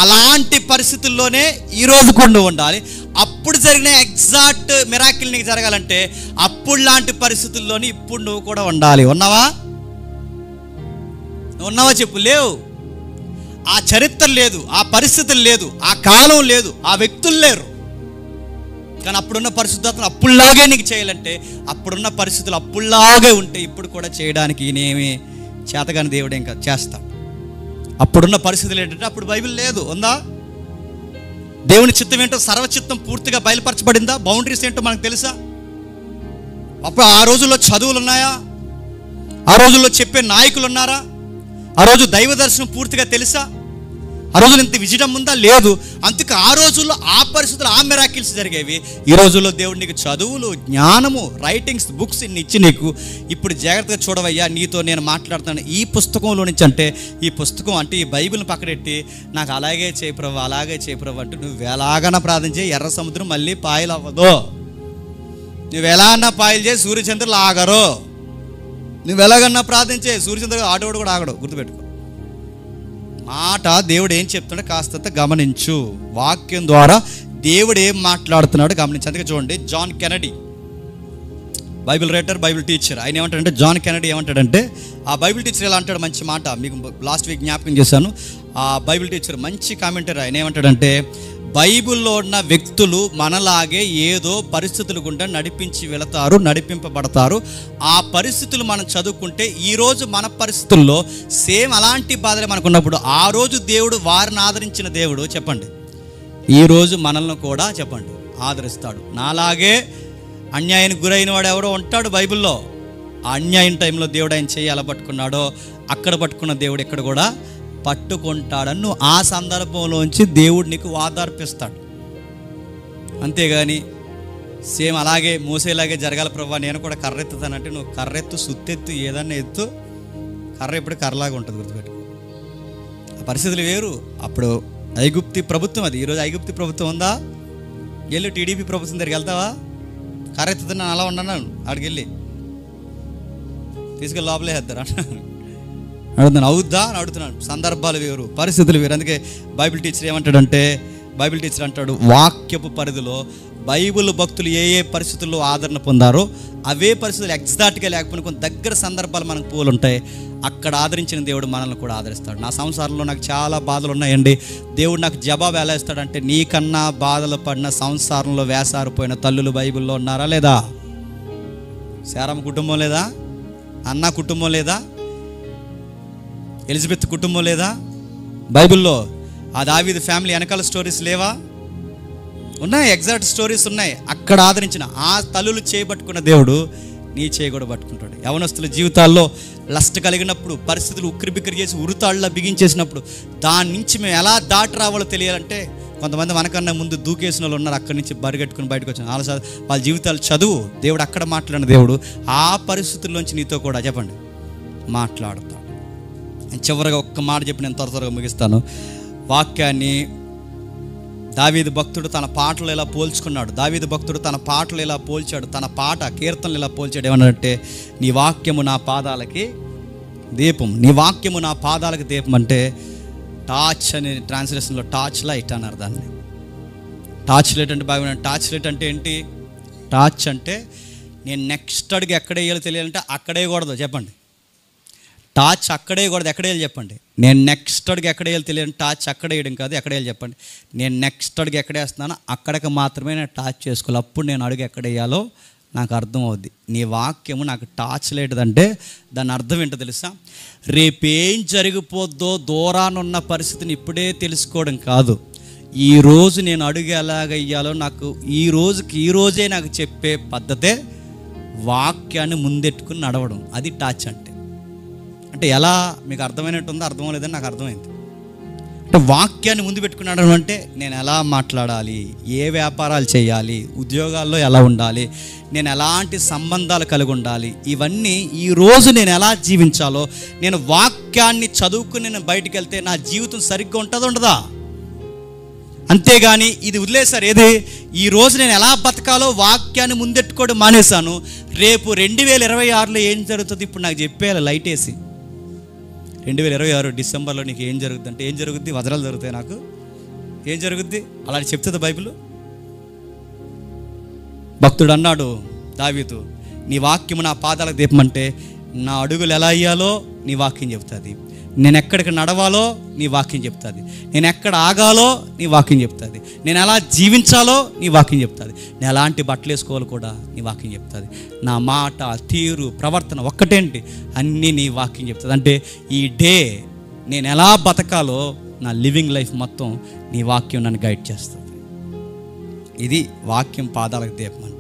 అలాంటి పరిస్థితుల్లోనే ఈరోజు కూడా ఉండాలి. అప్పుడు జరిగిన ఎగ్జాక్ట్ మిరాకిల్ నీకు జరగాలంటే అప్పుడు లాంటి పరిస్థితుల్లోనే ఇప్పుడు నువ్వు కూడా ఉండాలి. ఉన్నావా? చెప్పు. లేవు. ఆ చరిత్ర లేదు, ఆ పరిస్థితులు లేదు, ఆ కాలం లేదు, ఆ వ్యక్తులు లేరు. కానీ అప్పుడున్న పరిశుద్ధాత్మ అప్పుడులాగే నీకు చేయాలంటే, అప్పుడున్న పరిస్థితులు అప్పుడులాగే ఉంటే ఇప్పుడు కూడా చేయడానికి ఈయనేమి చేతగాని దేవుడు ఇంకా చేస్తాడు. అప్పుడున్న పరిస్థితులు ఏంటంటే అప్పుడు బైబిల్ లేదు. ఉందా? దేవుని చిత్తం ఏంటో సర్వచిత్తం పూర్తిగా బయలుపరచబడిందా? బౌండరీస్ ఏంటో మనకు తెలుసా? అప్పుడు ఆ రోజుల్లో చదువులు ఉన్నాయా? ఆ రోజుల్లో చెప్పే నాయకులు ఉన్నారా? ఆ రోజు దైవ దర్శనం పూర్తిగా తెలుసా? ఆ రోజులు ఇంత విజయం ఉందా? లేదు. అందుకే ఆ రోజుల్లో ఆ పరిస్థితులు ఆ మిరాకిల్స్ జరిగేవి. ఈ రోజుల్లో దేవుడు నీకు చదువులు, జ్ఞానము, రైటింగ్స్, బుక్స్ ఇన్ని ఇచ్చి నీకు ఇప్పుడు జాగ్రత్తగా చూడవయ్యా, నీతో నేను మాట్లాడుతాను ఈ పుస్తకంలో నుంచి అంటే, ఈ పుస్తకం అంటే ఈ బైబిల్ని పక్కనెట్టి నాకు అలాగే చేయప్రవ్వ అలాగే చేయప్రవ్వ అంటూ నువ్వు ఎలాగన్నా ప్రార్థన చేయి, ఎర్ర సముద్రం మళ్ళీ పాయలు అవ్వదు. నువ్వు ఎలా అన్నా పాయలు చేయి, సూర్యచంద్రులు ఆగరు. నువ్వు ఎలాగన్నా ప్రార్థించే, సూర్యచంద్రుడు ఆటోడు కూడా ఆగడు. గుర్తుపెట్టుకో మాట. దేవుడు ఏం చెప్తున్నాడో కాస్తంత గమనించు. వాక్యం ద్వారా దేవుడు ఏం మాట్లాడుతున్నాడో గమనించు. అందుకే చూడండి, John Kennedy Bible writer, Bible teacher, ఆయన ఏమంటాడంటే, జాన్ కెనడీ ఏమంటాడంటే, ఆ బైబిల్ టీచర్ ఎలా అంటాడు, మంచి మాట మీకు లాస్ట్ వీక్ జ్ఞాపకం చేశాను. ఆ బైబిల్ టీచర్ మంచి కామెంటరీ. ఆయన ఏమంటాడంటే, బైబిల్లో ఉన్న వ్యక్తులు మనలాగే ఏదో పరిస్థితులు గుండా నడిపింపబడతారు. ఆ పరిస్థితులు మనం చదువుకుంటే ఈరోజు మన పరిస్థితుల్లో సేమ్ అలాంటి బాధలే మనకున్నప్పుడు ఆ రోజు దేవుడు వారిని ఆదరించిన దేవుడు చెప్పండి ఈరోజు మనల్ని కూడా చెప్పండి ఆదరిస్తాడు. నాలాగే అన్యాయానికి గురైన వాడు ఎవరో ఉంటాడు బైబిల్లో. ఆ అన్యాయం టైంలో దేవుడు ఆయన చేయి ఎలా పట్టుకున్నాడో అక్కడ పట్టుకున్న దేవుడు ఇక్కడ కూడా పట్టుకుంటాడని నువ్వు ఆ సందర్భంలోంచి దేవుడు నీకు వాదార్పిస్తాడు. అంతేగాని సేమ్ అలాగే మోసేలాగే జరగాలి ప్రభా, నేను కూడా కర్ర ఎత్తుతానంటే నువ్వు కర్రెత్తు, సుత్తెత్తు, ఏదన్నా ఎత్తు, కర్ర ఎప్పుడు కర్రలాగా ఉంటుంది. గుర్తుపెట్టుకో. ఆ పరిస్థితులు వేరు. అప్పుడు ఐగుప్తి ప్రభుత్వం అది. ఈరోజు ఐగుప్తి ప్రభుత్వం ఉందా? వెళ్ళి టీడీపీ ప్రభుత్వం దగ్గరికి వెళ్తావా? కర్ర ఎత్తుతున్నాను అలా ఉన్నాను, ఆడికి వెళ్ళి తీసుకెళ్ళి లోపలే వేద్దారు అడుగుతున్నాను. అవుద్దా అని అడుగుతున్నాను. సందర్భాలు వేరు, పరిస్థితులు వేరు. అందుకే బైబిల్ టీచర్ ఏమంటాడంటే, బైబిల్ టీచర్ అంటాడు, వాక్యపు పరిధిలో బైబిల్ భక్తులు ఏ ఏ పరిస్థితుల్లో ఆదరణ పొందారో అవే పరిస్థితులు ఎగ్జాక్ట్గా లేకపోయినా కొన్ని దగ్గర సందర్భాలు మనకు పూలు ఉంటాయి. అక్కడ ఆదరించిన దేవుడు మనల్ని కూడా ఆదరిస్తాడు. నా సంసారంలో నాకు చాలా బాధలు ఉన్నాయండి, దేవుడు నాకు జవాబు ఎలా ఇస్తాడంటే, నీకన్నా బాధలు పడిన సంసారంలో వేసారిపోయిన తల్లులు బైబిల్లో ఉన్నారా లేదా? శారమ్మ కుటుంబం లేదా? అన్న కుటుంబం లేదా? ఎలిజబెత్ కుటుంబం లేదా? బైబిల్లో ఆ దావీదు ఫ్యామిలీ వెనకాల స్టోరీస్ లేవా? ఉన్నాయి, ఎగ్జాక్ట్ స్టోరీస్ ఉన్నాయి. అక్కడ ఆదరించిన ఆ తల్లులు చేయబట్టుకున్న దేవుడు నీ చేయి కూడా పట్టుకుంటాడు. యవనస్తుల జీవితాల్లో లస్ట్ కలిగినప్పుడు, పరిస్థితులు ఉక్కిరిబిక్కిరి చేసి ఉరుతాళ్ళ బిగించేసినప్పుడు దాని నుంచి మేము ఎలా దాటి రావాలో తెలియాలంటే కొంతమంది మనకన్నా ముందు దూకేసిన వాళ్ళు ఉన్నారు. అక్కడి నుంచి బరిగట్టుకుని బయటకు వచ్చిన వాళ్ళ జీవితాలు చదువు. దేవుడు అక్కడ మాట్లాడిన దేవుడు ఆ పరిస్థితుల్లోంచి నీతో కూడా చెప్పండి మాట్లాడతాడు. చివరిగా ఒక్క మాట చెప్పి నేను త్వరగా ముగిస్తాను. వాక్యాన్ని దావీదు భక్తుడు తన పాటలు ఇలా పోల్చుకున్నాడు. దావీదు భక్తుడు తన పాటలు ఇలా పోల్చాడు, తన పాట కీర్తనలు ఇలా పోల్చాడు. ఏమన్నాడంటే, నీ వాక్యము నా పాదాలకి దీపం. నీ వాక్యము నా పాదాలకి దీపం అంటే టార్చ్ అనే ట్రాన్స్లేషన్లో టార్చ్ లైట్ అన్నారు దాన్ని. టార్చ్ లైట్ అంటే బాగా, టార్చ్ లైట్ అంటే ఏంటి? టార్చ్ అంటే నేను నెక్స్ట్ అడుగు ఎక్కడ వేయాలో తెలియాలంటే అక్కడే కూడదు చెప్పండి. టార్చ్ అక్కడే కూడదు, ఎక్కడ వేయాలి చెప్పండి. నేను నెక్స్ట్ అడుగు ఎక్కడ వేయాలి తెలియదు, టార్చ్ అక్కడ వేయడం కాదు, ఎక్కడ వేయాలి చెప్పండి. నేను నెక్స్ట్ అడుగు ఎక్కడ వేస్తున్నానో అక్కడికి మాత్రమే నేను టార్చ్ చేసుకోవాలి. అప్పుడు నేను అడుగు ఎక్కడ వేయాలో నాకు అర్థం అవుద్ది. నీ వాక్యము నాకు టార్చ్ లేదంటే దాని అర్థం ఏంటో తెలుసా? రేపేం జరిగిపోద్దో దూరానున్న పరిస్థితిని ఇప్పుడే తెలుసుకోవడం కాదు, ఈరోజు నేను అడుగు ఎలాగయ్యాలో నాకు ఈరోజే నాకు చెప్పే పద్ధతే వాక్యాన్ని ముందెట్టుకుని నడవడం. అది టార్చ్ అంటే. అంటే ఎలా మీకు అర్థమైనట్టుందో అర్థం లేదని నాకు అర్థమైంది. అంటే వాక్యాన్ని ముందు పెట్టుకున్నాడు అంటే నేను ఎలా మాట్లాడాలి, ఏ వ్యాపారాలు చేయాలి, ఉద్యోగాల్లో ఎలా ఉండాలి, నేను ఎలాంటి సంబంధాలు కలిగి ఉండాలి, ఇవన్నీ ఈరోజు నేను ఎలా జీవించాలో నేను వాక్యాన్ని చదువుకుని నేను బయటికి వెళ్తే నా జీవితం సరిగ్గా ఉంటుందా ఉండదా? అంతేగాని ఇది వదిలేశారు. ఏది ఈరోజు నేను ఎలా బతకాలో వాక్యాన్ని ముందెట్టుకోవడం మానేశాను. రేపు 2026లో ఏం జరుగుతుంది ఇప్పుడు నాకు చెప్పేయాలి లైట్ వేసి. 2026 డిసెంబర్లో నీకు ఏం జరుగుద్ది అంటే ఏం జరుగుద్ది? వజ్రాలు జరుగుతాయి. నాకు ఏం జరుగుద్ది అలాంటి చెప్తుంది బైబిల్. భక్తుడు అన్నాడు దావీదు, నీ వాక్యము నా పాదాలకు దీపం అంటే నా అడుగులు ఎలా అయ్యాలో నీ వాక్యం చెప్తుంది, నేను ఎక్కడికి నడవాలో నీ వాక్యం చెప్తుంది, నేను ఎక్కడ ఆగాలో నీ వాక్యం చెప్తుంది, నేను ఎలా జీవించాలో నీ వాక్యం చెప్తుంది, నేను ఎలాంటి బట్టలు వేసుకోవాలో కూడా నీ వాక్యం చెప్తుంది. నా మాట, తీరు, ప్రవర్తన ఒక్కటేంటి అన్నీ నీ వాక్యం చెప్తుంది. అంటే ఈ డే నేను ఎలా బతకాలో నా లివింగ్ లైఫ్ మొత్తం నీ వాక్యం నన్ను గైడ్ చేస్తుంది. ఇది వాక్యం పాదాలకు దీపం అంటే.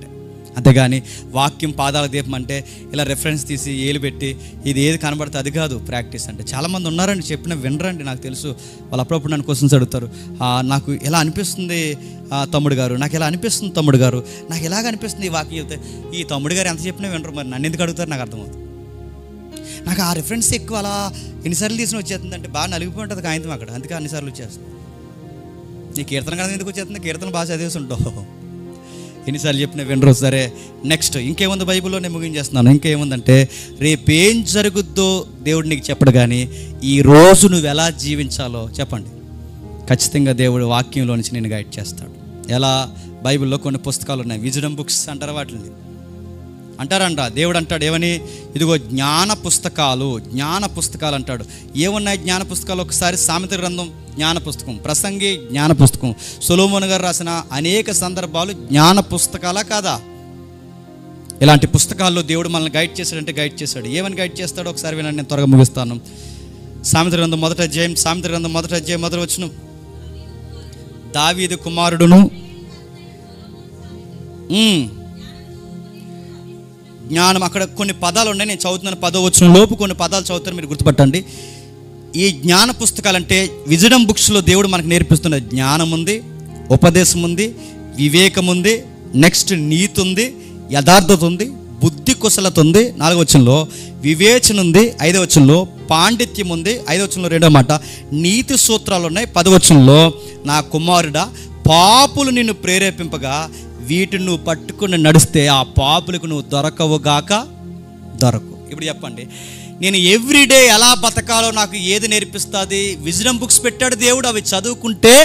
అంతేగాని వాక్యం పాదాలకు దీపం అంటే ఇలా రెఫరెన్స్ తీసి ఏలు పెట్టి ఇది ఏది కనబడితే అది కాదు ప్రాక్టీస్ అంటే. చాలామంది ఉన్నారండి చెప్పిన వినరండి, నాకు తెలుసు. వాళ్ళు అప్పుడప్పుడు నన్ను క్వశ్చన్స్ అడుగుతారు, నాకు ఎలా అనిపిస్తుంది తమ్ముడు గారు, నాకు ఎలా అనిపిస్తుంది తమ్ముడు గారు, నాకు ఎలాగ అనిపిస్తుంది ఈ వాక్యం చెప్తే. ఈ తమ్ముడు గారు ఎంత చెప్పినా వినరు, మరి నన్ను ఎందుకు అడుగుతారు నాకు అర్థమవుతుంది. నాకు ఆ రెఫరెన్స్ ఎక్కువ అలా ఎన్నిసార్లు తీసిన వచ్చేస్తుంది అంటే బాగా నలిగిపోయి ఉంటుంది కాగితం అక్కడ, అందుకే అన్నిసార్లు వచ్చేస్తుంది. నీ కీర్తన కదా ఎందుకు వచ్చేస్తుంది? కీర్తన బాగా చదివేసి ఉంటావు, ఎన్నిసార్లు చెప్పిన వినరు. సరే నెక్స్ట్ ఇంకేముంది బైబిల్లో, నేను ముగించేస్తున్నాను. ఇంకేముందంటే రేపేం జరుగుద్దో దేవుడు నీకు చెప్పడు, కానీ ఈరోజు నువ్వు ఎలా జీవించాలో చెప్పండి ఖచ్చితంగా దేవుడు వాక్యంలో నుంచి నేను గైడ్ చేస్తాడు. ఎలా? బైబిల్లో కొన్ని పుస్తకాలు ఉన్నాయి, విజ్డమ్ బుక్స్ అంటారు వాటిని. అంటారంట దేవుడు అంటాడు ఏమని, ఇదిగో జ్ఞాన పుస్తకాలు అంటాడు. ఏమున్నాయి జ్ఞాన పుస్తకాలు? ఒకసారి సామెతల గ్రంథం జ్ఞాన పుస్తకం, ప్రసంగి జ్ఞాన పుస్తకం, సొలొమోను గారు రాసిన అనేక సందర్భాలు జ్ఞాన పుస్తకాలా కాదా? ఇలాంటి పుస్తకాల్లో దేవుడు మనల్ని గైడ్ చేశాడంటే గైడ్ చేశాడు. ఏమని గైడ్ చేస్తాడో ఒకసారి వినండి, నేను త్వరగా ముగిస్తాను. సామెతల గ్రంథం మొదటి అధ్యాయం మొదటి వచనం, దావీదు కుమారుడును జ్ఞానం. అక్కడ కొన్ని పదాలు ఉన్నాయి, నేను చదువుతున్నాను 10వ వచనం లోపు కొన్ని పదాలు చదువుతాను, మీరు గుర్తుపట్టండి. ఈ జ్ఞాన పుస్తకాలంటే విజడమ్ బుక్స్లో దేవుడు మనకు నేర్పిస్తున్న జ్ఞానం ఉంది, ఉపదేశం ఉంది, వివేకం ఉంది, నెక్స్ట్ నీతి ఉంది, యథార్థత ఉంది, బుద్ధి కుశలత ఉంది 4వ వచనంలో, వివేచన ఉంది 5వ వచనంలో, పాండిత్యం ఉంది 5వ వచనంలో, 2వ మాట నీతి సూత్రాలు ఉన్నాయి 10వ వచనంలో. నా కుమారుడా, పాపులు నిన్ను ప్రేరేపింపగా వీటిని నువ్వు పట్టుకుని నడిస్తే ఆ పాపులకు నువ్వు దొరకవుగాక దొరకు. ఇప్పుడు చెప్పండి, నేను ఎవ్రీడే ఎలా బతకాలో నాకు ఏది నేర్పిస్తుంది? విజ్డమ్ బుక్స్ పెట్టాడు దేవుడు, అవి చదువుకుంటే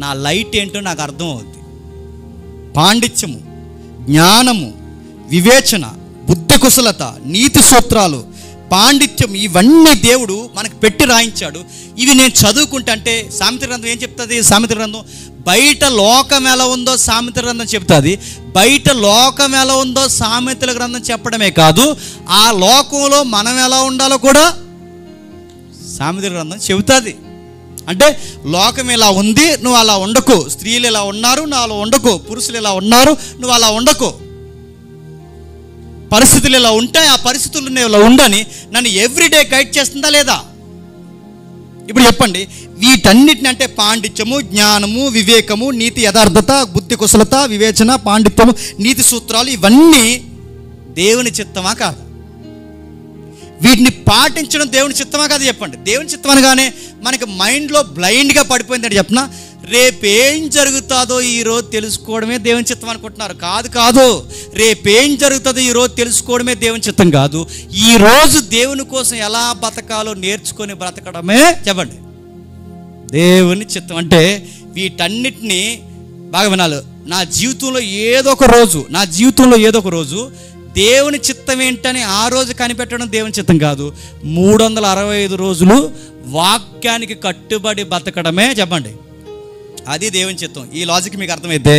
నా లైట్ ఏంటో నాకు అర్థం అవుద్ది. పాండిత్యము, జ్ఞానము, వివేచన, బుద్ధి కుశలత, నీతి సూత్రాలు, పాండిత్యం, ఇవన్నీ దేవుడు మనకు పెట్టి రాయించాడు. ఇవి నేను చదువుకుంటా అంటే సామెతల గ్రంథం ఏం చెప్తుంది? సామెతల గ్రంథం బయట లోకం ఎలా ఉందో సామెతల గ్రంథం చెప్తుంది. బయట లోకం ఎలా ఉందో సామెతల గ్రంథం చెప్పడమే కాదు, ఆ లోకంలో మనం ఎలా ఉండాలో కూడా సామెతల గ్రంథం చెబుతుంది. అంటే లోకం ఇలా ఉంది, నువ్వు అలా ఉండకు. స్త్రీలు ఇలా ఉన్నారు, నువ్వు అలా ఉండకు. పురుషులు ఇలా ఉన్నారు, నువ్వు అలా ఉండకు. పరిస్థితులు ఇలా ఉంటాయి, ఆ పరిస్థితులు ఇలా ఉండని నన్ను ఎవ్రీడే గైడ్ చేస్తుందా లేదా? ఇప్పుడు చెప్పండి, వీటన్నిటిని అంటే పాండిత్యము, జ్ఞానము, వివేకము, నీతి, యథార్థత, బుద్ధి, కుశలత, వివేచన, పాండిత్యము, నీతి సూత్రాలు, ఇవన్నీ దేవుని చిత్తమా కాదు? వీటిని పాటించడం దేవుని చిత్తమా కాదు? చెప్పండి. దేవుని చిత్తం అనగానే మనకి మైండ్లో బ్లైండ్గా పడిపోయిందంటే చెప్పిన, రేపేం జరుగుతుందో ఈరోజు తెలుసుకోవడమే దేవుని చిత్తం అనుకుంటున్నారు. కాదు. రేపేం జరుగుతుందో ఈరోజు తెలుసుకోవడమే దేవుని చిత్తం కాదు. ఈరోజు దేవుని కోసం ఎలా బతకాలో నేర్చుకొని బ్రతకడమే చెప్పండి దేవుని చిత్తం. అంటే వీటన్నిటినీ బాగా వినాలి. నా జీవితంలో ఏదో ఒక రోజు దేవుని చిత్తం ఏంటని ఆ రోజు కనిపెట్టడం దేవుని చిత్తం కాదు. 365 రోజులు వాక్యానికి కట్టుబడి బతకడమే చెప్పండి అది దేవుని చిత్తం. ఈ లాజిక్ మీకు అర్థమైతే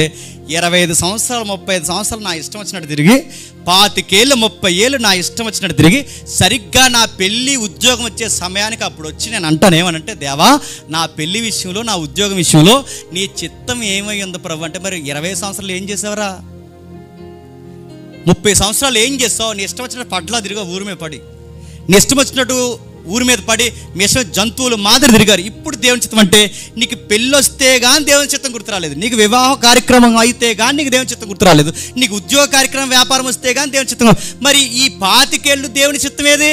25 సంవత్సరాలు 35 సంవత్సరాలు నా ఇష్టం వచ్చినట్టు తిరిగి, 25 ఏళ్ళు 30 ఏళ్ళు నా ఇష్టం వచ్చినట్టు తిరిగి, సరిగ్గా నా పెళ్ళి ఉద్యోగం వచ్చే సమయానికి అప్పుడు వచ్చి నేను అంటాను ఏమనంటే, దేవా నా పెళ్లి విషయంలో, నా ఉద్యోగం విషయంలో నీ చిత్తం ఏమై ఉందో ప్రభు అంటే, మరి 20 సంవత్సరాలు ఏం చేసావరా? 30 సంవత్సరాలు ఏం చేస్తావు? నీ ఇష్టం వచ్చినట్టు పడ్లా తిరిగా ఊరి మీద పడి, నీ ఇష్టం వచ్చినట్టు ఊరి మీద పడి, మీ ఇష్టం జంతువులు మాదిరి తిరిగారు. ఇప్పుడు దేవుని చిత్తం అంటే నీకు పెళ్ళి వస్తే కానీ దేవుని చిత్తం గుర్తురాలేదు, నీకు వివాహ కార్యక్రమం అయితే కానీ నీకు దేవుని చిత్తం గుర్తురాలేదు, నీకు ఉద్యోగ కార్యక్రమం వ్యాపారం వస్తే కానీ దేవుని చిత్తం. మరి ఈ 25 ఏళ్ళు దేవుని చిత్తం ఏది?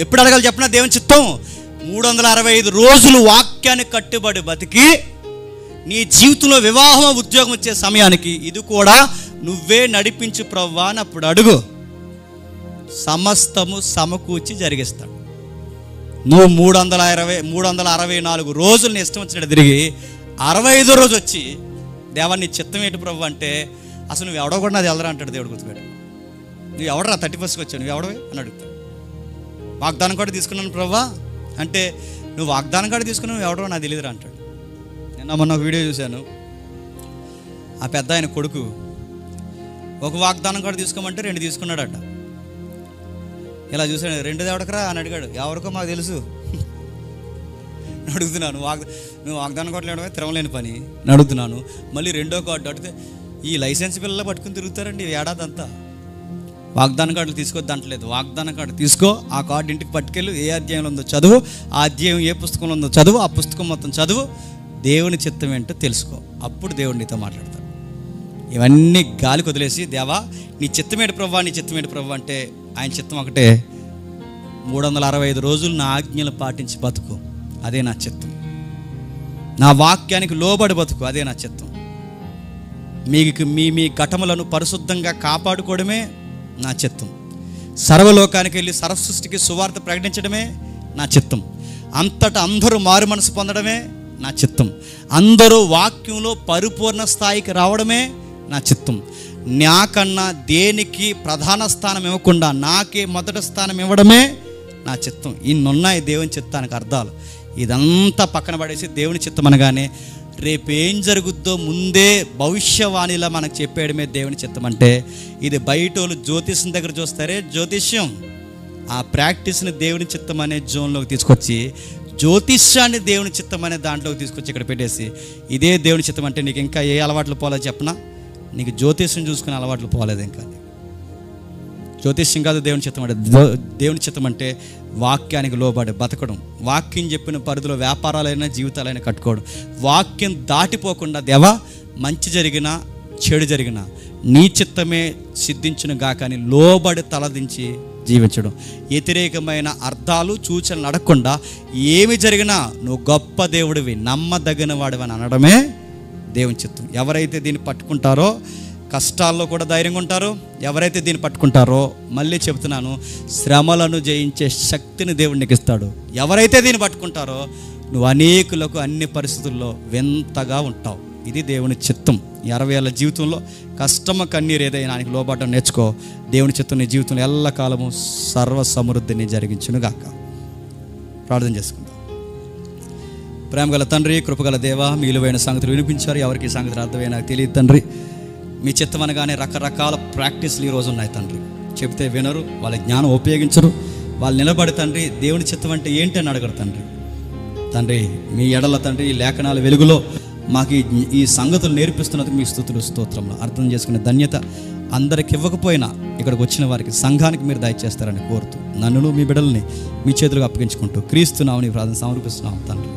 ఎప్పుడు అడగాలి చెప్పిన దేవుని చిత్తం? 365 రోజులు వాక్యాన్ని కట్టుబడి బతికి నీ జీవితంలో వివాహం ఉద్యోగం వచ్చే సమయానికి ఇది కూడా నువ్వే నడిపించు ప్రవ్వా అని అప్పుడు అడుగు. సమస్తము సమకూర్చి జరిగిస్తాడు. నువ్వు 364 రోజులు నీ ఇష్టం వచ్చినట్టు తిరిగి 65 రోజు వచ్చి, దేవా నీ చిత్తం ఏంటి ప్రభు అంటే, అసలు నువ్వు ఎవడో కూడా నాది ఎల్లరా అంటాడు దేవుడు. గుర్తుపెట్టు, నువ్వు ఎవడరా 31st వచ్చావు, నువ్వు ఎవడవే అని అడుగుతావు. వాగ్దానం కూడా తీసుకున్నాను ప్రభా అంటే, నువ్వు వాగ్దానం కూడా తీసుకున్నావు, నువ్వు ఎవడో నాకు తెలియదురా అంటాడు. నిన్న మొన్న ఒక వీడియో చూశాను. ఆ పెద్ద ఆయన కొడుకు ఒక వాగ్దానం కూడా తీసుకోమంటే 2 తీసుకున్నాడట. ఇలా చూసాడు, 2 ఎవడకరా అని అడిగాడు. ఎవరికో మాకు తెలుసు అడుగుతున్నాను. నువ్వు వాగ్దానం కార్డులు ఇవ్వడమే తిరగలేని పని అడుగుతున్నాను. మళ్ళీ 2వ కార్డు అడిగితే, ఈ లైసెన్స్ పిల్లలు పట్టుకుని తిరుగుతారండి ఏడాది అంతా. వాగ్దానం కార్డులు తీసుకోవద్దు అంటలేదు. వాగ్దానం కార్డు తీసుకో, ఆ కార్డు ఇంటికి పట్టుకెళ్ళు, ఏ అధ్యాయంలో ఉందో చదువు, ఆ అధ్యాయం ఏ పుస్తకంలో ఉందో చదువు, ఆ పుస్తకం మొత్తం చదువు, దేవుని చిత్తం ఏంటో తెలుసుకో, అప్పుడు దేవుడు నీతో మాట్లాడతాడు. ఇవన్నీ గాలికి వదిలేసి, దేవా నీ చిత్తమేటి ప్రభు, నీ చిత్తమేటి ప్రభు అంటే, ఆయన చిత్తం ఒకటే, 365 రోజులు నా ఆజ్ఞలు పాటించి బతుకు, అదే నా చిత్తం. నా వాక్యానికి లోబడి బతుకు, అదే నా చిత్తం. మీకు మీ ఘటములను పరిశుద్ధంగా కాపాడుకోవడమే నా చిత్తం. సర్వలోకానికి వెళ్ళి సర్వసృష్టికి సువార్త ప్రకటించడమే నా చిత్తం. అంతటా అందరూ మారు మనసు పొందడమే నా చిత్తం. అందరూ వాక్యంలో పరిపూర్ణ స్థాయికి రావడమే నా చిత్తం. నాకన్నా దేనికి ప్రధాన స్థానం ఇవ్వకుండా నాకే మొదటి స్థానం ఇవ్వడమే నా చిత్తం. ఇన్నున్నాయి దేవుని చిత్తానికి అర్థాలు. ఇదంతా పక్కన పడేసి దేవుని చిత్తం అనగానే రేపేం జరుగుద్దో ముందే భవిష్యవాణిలా మనకు చెప్పేయడమే దేవుని చిత్తం. అంటే ఇది బయటోళ్ళు జ్యోతిష్యం దగ్గర చూస్తారే జ్యోతిష్యం, ఆ ప్రాక్టీస్ని దేవుని చిత్తం అనే జోన్లోకి తీసుకొచ్చి, జ్యోతిష్యాన్ని దేవుని చిత్తం అనే దాంట్లోకి తీసుకొచ్చి ఇక్కడ పెట్టేసి, ఇదే దేవుని చిత్తం అంటే నీకు ఇంకా ఏ అలవాట్లు పోలేదు చెప్పనా? నీకు జ్యోతిష్యం చూసుకునే అలవాట్లు పోలేదు. ఇంకా జ్యోతిష్యం కాదు దేవుని చిత్తం అంటే. దేవుని చిత్తం అంటే వాక్యానికి లోబడి బతకడం, వాక్యం చెప్పిన పరిధిలో వ్యాపారాలైనా జీవితాలైనా కట్టుకోవడం, వాక్యం దాటిపోకుండా దేవా మంచి జరిగినా చెడు జరిగినా నీ చిత్తమే సిద్ధించును గాక అని లోబడి తలదించి జీవించడం. వ్యతిరేకమైన అర్థాలు సూచనలు అడగకుండా ఏమి జరిగినా నువ్వు గొప్ప దేవుడివి, నమ్మదగిన వాడివి అని అనడమే దేవుని చిత్తం. ఎవరైతే దీన్ని పట్టుకుంటారో కష్టాల్లో కూడా ధైర్యంగా ఉంటారో, ఎవరైతే దీన్ని పట్టుకుంటారో, మళ్ళీ చెబుతున్నాను, శ్రమలను జయించే శక్తిని దేవుడు నీకు ఇస్తాడు. ఎవరైతే దీన్ని పట్టుకుంటారో నువ్వు అనేకులకు అన్ని పరిస్థితుల్లో వింతగా ఉంటావు. ఇది దేవుని చిత్తం. 60 ఏళ్ళ జీవితంలో కష్టమ కన్నీరు ఏదైనా ఆయనకి లోబడడం నేర్చుకో. దేవుని చిత్తం నీ జీవితంలో ఎల్లకాలము సర్వ సమృద్ధిని జరిగించును గాక. ప్రార్థన చేసుకుందాం. ప్రేమగల తండ్రి, కృపగల దేవ, మీ విలువైన సంగతులు వినిపించారు. ఎవరికి ఈ సంగతులు అర్థమైనా నాకు తెలియదు తండ్రి. మీ చిత్తం అనగానే రకరకాల ప్రాక్టీస్లు ఈరోజు ఉన్నాయి తండ్రి. చెబితే వినరు, వాళ్ళ జ్ఞానం ఉపయోగించరు, వాళ్ళు నిలబడి తండ్రి దేవుని చిత్తం అంటే ఏంటి అని అడగరు తండ్రి. తండ్రి మీ ఎడల తండ్రి ఈ లేఖనాల వెలుగులో మాకు ఈ సంగతులు నేర్పిస్తున్నందుకు మీ స్తుతులు స్తోత్రంలో అర్థం చేసుకునే ధన్యత అందరికి ఇవ్వకపోయినా ఇక్కడికి వచ్చిన వారికి సంఘానికి మీరు దయచేస్తారని కోరుతూ నన్ను మీ బిడ్డల్ని మీ చేతులకు అప్పగించుకుంటూ క్రీస్తు నామమున ప్రార్థన సమర్పిస్తున్నాం తండ్రి.